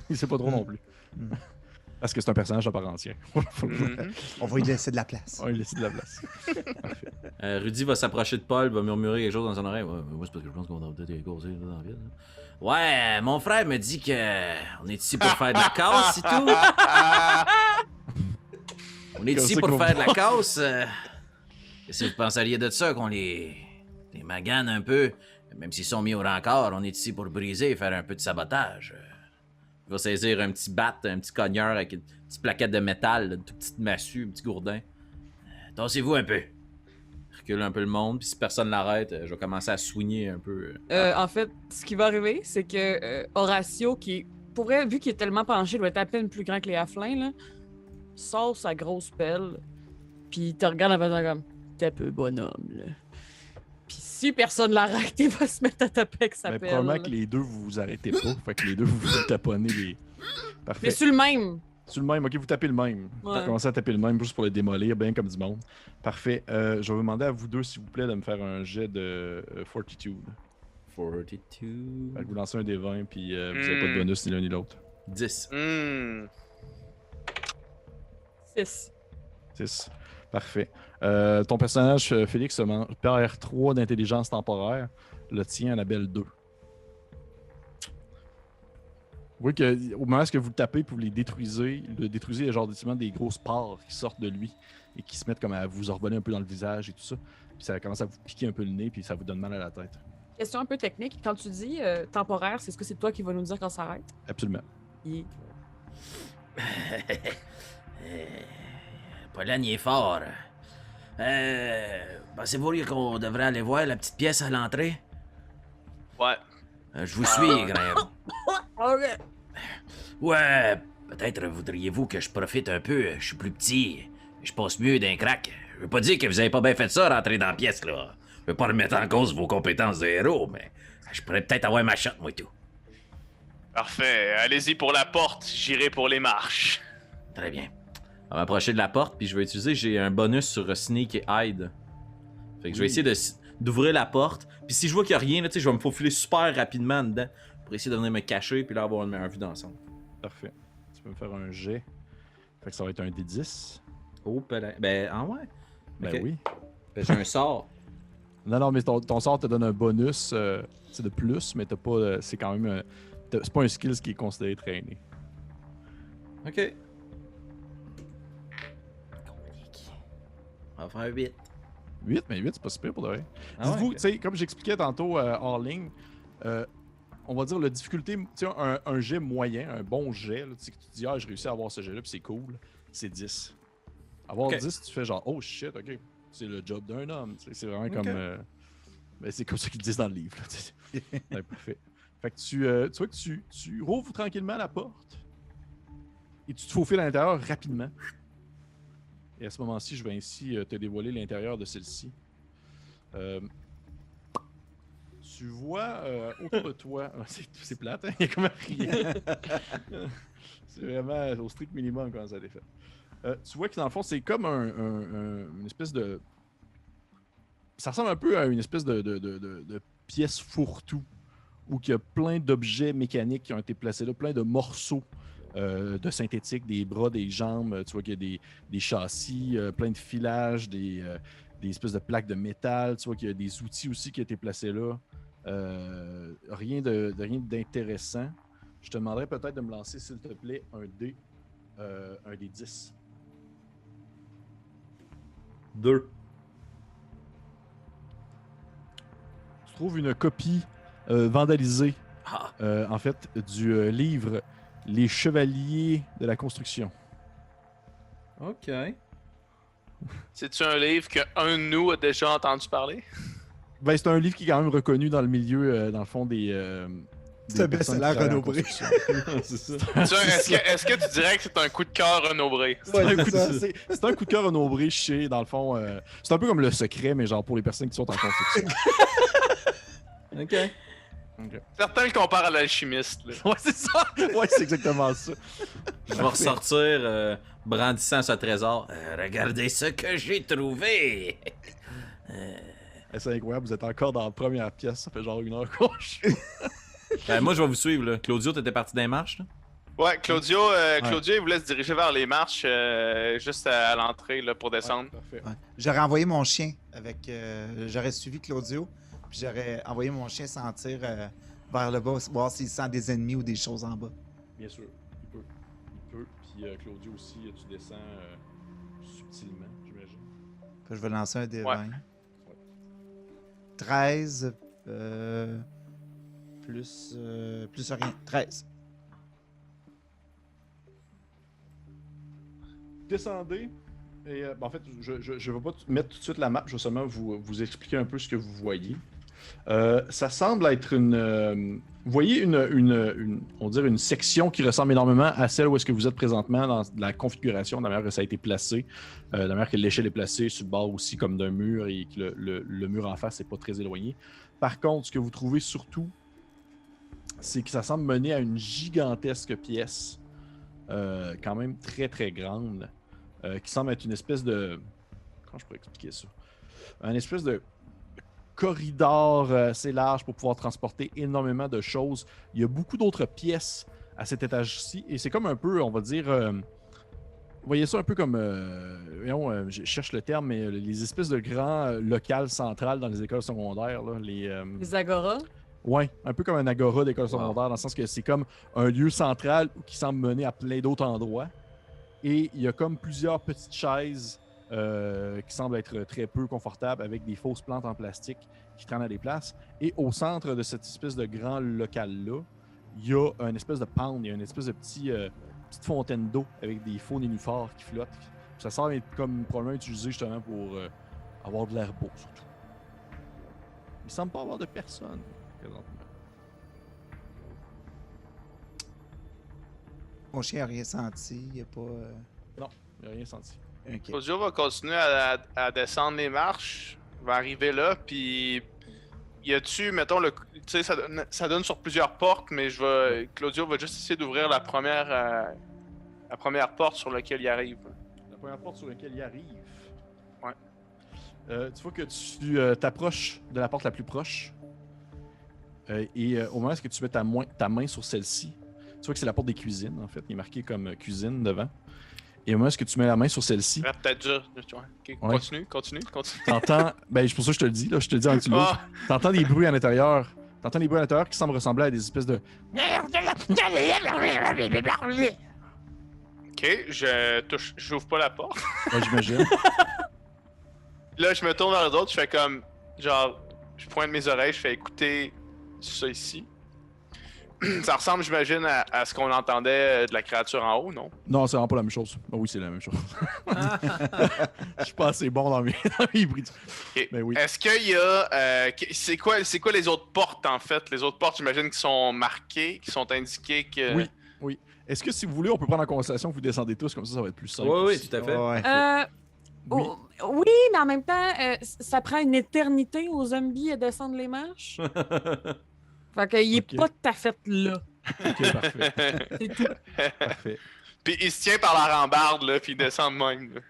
Il sait pas trop non plus. Parce que c'est un personnage à part entière. On va lui laisser de la place. On va lui laisser de la place. Rudy va s'approcher de Paul, va murmurer quelque chose dans son oreille. Ouais, moi, c'est parce que je pense qu'on va peut-être causer dans la ville. Ouais, mon frère me dit que on est ici pour faire de la casse et tout. On est ici pour faire de la casse. Si vous penseriez de ça, qu'on les magane un peu, même s'ils sont mis au rencard, on est ici pour briser et faire un peu de sabotage. Il va saisir un petit bat, un petit cogneur avec une petite plaquette de métal, une toute petite massue, un petit gourdin. Tassez-vous un peu. Recule un peu le monde, puis si personne l'arrête, je vais commencer à soigner un peu. En fait, ce qui va arriver, c'est que Horatio, qui pourrait, vu qu'il est tellement penché, doit être à peine plus grand que les halflings, là, sort sa grosse pelle, puis il te regarde en faisant comme « T'es un peu bonhomme, là. » Puis si personne l'arrête, il va se mettre à taper avec sa pelle. Probablement que les deux, vous vous arrêtez pas. Fait que les deux, vous taponnez les... Parfait. Mais sur le même. Sur le même, ok, vous tapez le même. Ouais. Vous commencez à taper le même juste pour le démolir, bien comme du monde. Parfait. Je vais vous demander à vous deux, s'il vous plaît, de me faire un jet de Fortitude. Fortitude. Vous lancez un des 20, puis vous n'avez pas de bonus ni l'un ni l'autre. 10. 6. Parfait. Ton personnage, Félix, perd 3 d'intelligence temporaire. Le tien, Annabelle, 2. voyez qu'au moment où vous le tapez et vous le détruisez, il y a genre des grosses spores qui sortent de lui et qui se mettent comme à vous orboler un peu dans le visage et tout ça. Puis ça commence à vous piquer un peu le nez puis ça vous donne mal à la tête. Question un peu technique. Quand tu dis temporaire, c'est ce que c'est toi qui vas nous dire quand ça arrête? Absolument. Pologne est fort. Pensez-vous qu'on devrait aller voir la petite pièce à l'entrée? Ouais. Je vous suis, Graham. OK. Ouais, peut-être voudriez-vous que je profite un peu. Je suis plus petit. Je passe mieux d'un crack. Je veux pas dire que vous avez pas bien fait ça, rentrer dans la pièce, là. Je veux pas remettre en cause vos compétences de héros, mais je pourrais peut-être avoir ma shot, moi, tout. Parfait. Allez-y pour la porte. J'irai pour les marches. Très bien. On va m'approcher de la porte, puis je vais utiliser, j'ai un bonus sur Sneak et Hide. Fait que je vais essayer d'ouvrir la porte, puis si je vois qu'il y a rien, là, je vais me faufiler super rapidement dedans pour essayer de venir me cacher, puis là avoir une meilleure vue d'ensemble. Parfait. Tu peux me faire un jet. Fait que ça va être un D10. Oh, ben, ah ouais? Ben okay. oui. Ben, j'ai un sort. Non, mais ton sort te donne un bonus de plus, mais t'as pas. C'est quand même. C'est pas un skill qui est considéré traîné. Ok. On va faire 8. 8, mais 8, c'est pas super pour de vrai. Ah Dites-vous, ouais, tu sais, comme j'expliquais tantôt hors ligne, on va dire la difficulté, tu sais, un jet moyen, un bon jet, tu sais, que tu te dis, j'ai réussi à avoir ce jet-là, puis c'est cool, c'est 10. Avoir 10, tu fais genre, oh shit, ok, c'est le job d'un homme, c'est vraiment comme. Ben, c'est comme ça qu'ils disent dans le livre. Ouais, parfait. Fait que tu vois que tu rouvres tranquillement la porte et tu te faufiles à l'intérieur rapidement. Et à ce moment-ci, je vais ainsi te dévoiler l'intérieur de celle-ci. Tu vois autour de toi... c'est plate, hein? Il y a comme rien. C'est vraiment au strict minimum quand ça a été fait. Tu vois que dans le fond, c'est comme une espèce de... Ça ressemble un peu à une espèce de pièce fourre-tout où il y a plein d'objets mécaniques qui ont été placés là, plein de morceaux de synthétique, des bras, des jambes. Tu vois qu'il y a des châssis, plein de filages, des espèces de plaques de métal. Tu vois qu'il y a des outils aussi qui ont été placés là. Rien d'intéressant. Je te demanderais peut-être de me lancer, s'il te plaît, un dé 10. 2. Tu trouves une copie vandalisée, en fait, du livre Les Chevaliers de la Construction. Ok. C'est-tu un livre qu'un de nous a déjà entendu parler? Ben, c'est un livre qui est quand même reconnu dans le milieu, dans le fond, des c'est best-seller Renaud Bré. C'est ça. Est-ce que tu dirais que c'est un coup de cœur Renaud Bré? C'est un coup de cœur Renaud Bré chez, dans le fond, c'est un peu comme Le Secret, mais genre pour les personnes qui sont en construction. Ok. Certains le comparent à l'alchimiste. Là. Ouais, c'est ça! Ouais, c'est exactement ça. Je vais ressortir brandissant ce trésor. Regardez ce que j'ai trouvé! C'est incroyable, vous êtes encore dans la première pièce, ça fait genre 1 heure qu'on joue. Moi, je vais vous suivre. Là. Claudio, t'étais parti dans les marches? Là? Ouais, Claudio, il voulait se diriger vers les marches juste à l'entrée là, pour descendre. Ouais, Ouais. J'aurais envoyé mon chien avec. J'aurais suivi Claudio, puis j'aurais envoyé mon chien sentir vers le bas, voir s'il sent des ennemis ou des choses en bas. Bien sûr, il peut. Puis Claudio aussi, tu descends subtilement, j'imagine. Je vais lancer un D20. Ouais. 13 plus rien. 13. Descendez. Et en fait, je ne vais pas mettre tout de suite la map, je vais seulement vous expliquer un peu ce que vous voyez. Ça semble être une... vous voyez on dirait une section qui ressemble énormément à celle où est-ce que vous êtes présentement dans la configuration, de la manière que ça a été placé, de la manière que l'échelle est placée sur le bord aussi comme d'un mur et que le mur en face n'est pas très éloigné. Par contre, ce que vous trouvez surtout, c'est que ça semble mener à une gigantesque pièce, quand même très très grande, qui semble être une espèce de... Comment je pourrais expliquer ça? Une espèce de corridor assez large pour pouvoir transporter énormément de choses. Il y a beaucoup d'autres pièces à cet étage-ci et c'est comme un peu, on va dire... vous voyez ça un peu comme... je cherche le terme, mais les espèces de grands locales centrales dans les écoles secondaires. Là, les agoras? Ouais, un peu comme un agora d'école secondaire, dans le sens que c'est comme un lieu central qui semble mener à plein d'autres endroits. Et il y a comme plusieurs petites chaises qui semblent être très peu confortables avec des fausses plantes en plastique qui traînent à des places. Et au centre de cette espèce de grand local-là, il y a une espèce de pond, il y a une espèce de petite fontaine d'eau avec des faux nénuphars qui flottent. Ça semble être comme probablement utilisé justement pour avoir de l'air beau, surtout. Il semble pas avoir de personne présentement. Mon chien n'a rien senti, il n'y a pas... Non, il n'a rien senti. Okay. Claudio va continuer à descendre les marches, va arriver là, puis y a-tu, mettons, tu sais, ça donne sur plusieurs portes, mais Claudio va juste essayer d'ouvrir la première porte sur laquelle il arrive. La première porte sur laquelle il arrive? Ouais. Tu vois que tu t'approches de la porte la plus proche, et au moment où tu mets ta main sur celle-ci, tu vois que c'est la porte des cuisines, en fait. Il est marqué comme cuisine devant. Et au moment où tu mets la main sur celle-ci... Peut-être dur. Okay. Ouais. Continue. T'entends... Ben, c'est pour ça que je te le dis, là. Je te le dis en dessous. T'entends des bruits à l'intérieur. T'entends des bruits à l'intérieur qui semblent ressembler à des espèces de... Ok, j'ouvre pas la porte. Ouais, j'imagine. Là, je me tourne vers les autres, je fais comme... Genre, je pointe mes oreilles, je fais écouter ça ici. Ça ressemble, j'imagine, à ce qu'on entendait de la créature en haut, non? Non, c'est vraiment pas la même chose. Oh, oui, c'est la même chose. Je suis pas assez bon dans mes hybrides. Okay. Mais oui. Est-ce qu'il y a... c'est quoi les autres portes, en fait? Les autres portes, j'imagine, qui sont marquées, qui sont indiquées que... Oui. Est-ce que, si vous voulez, on peut prendre en conversation que vous descendez tous, comme ça va être plus simple? Oui, tout à fait. Oui, mais en même temps, ça prend une éternité aux zombies à descendre les marches. Fait qu'il est pas tout à fait là. Ok, parfait. C'est tout. Parfait. Puis il se tient par la rambarde, là, puis il descend de même. Là.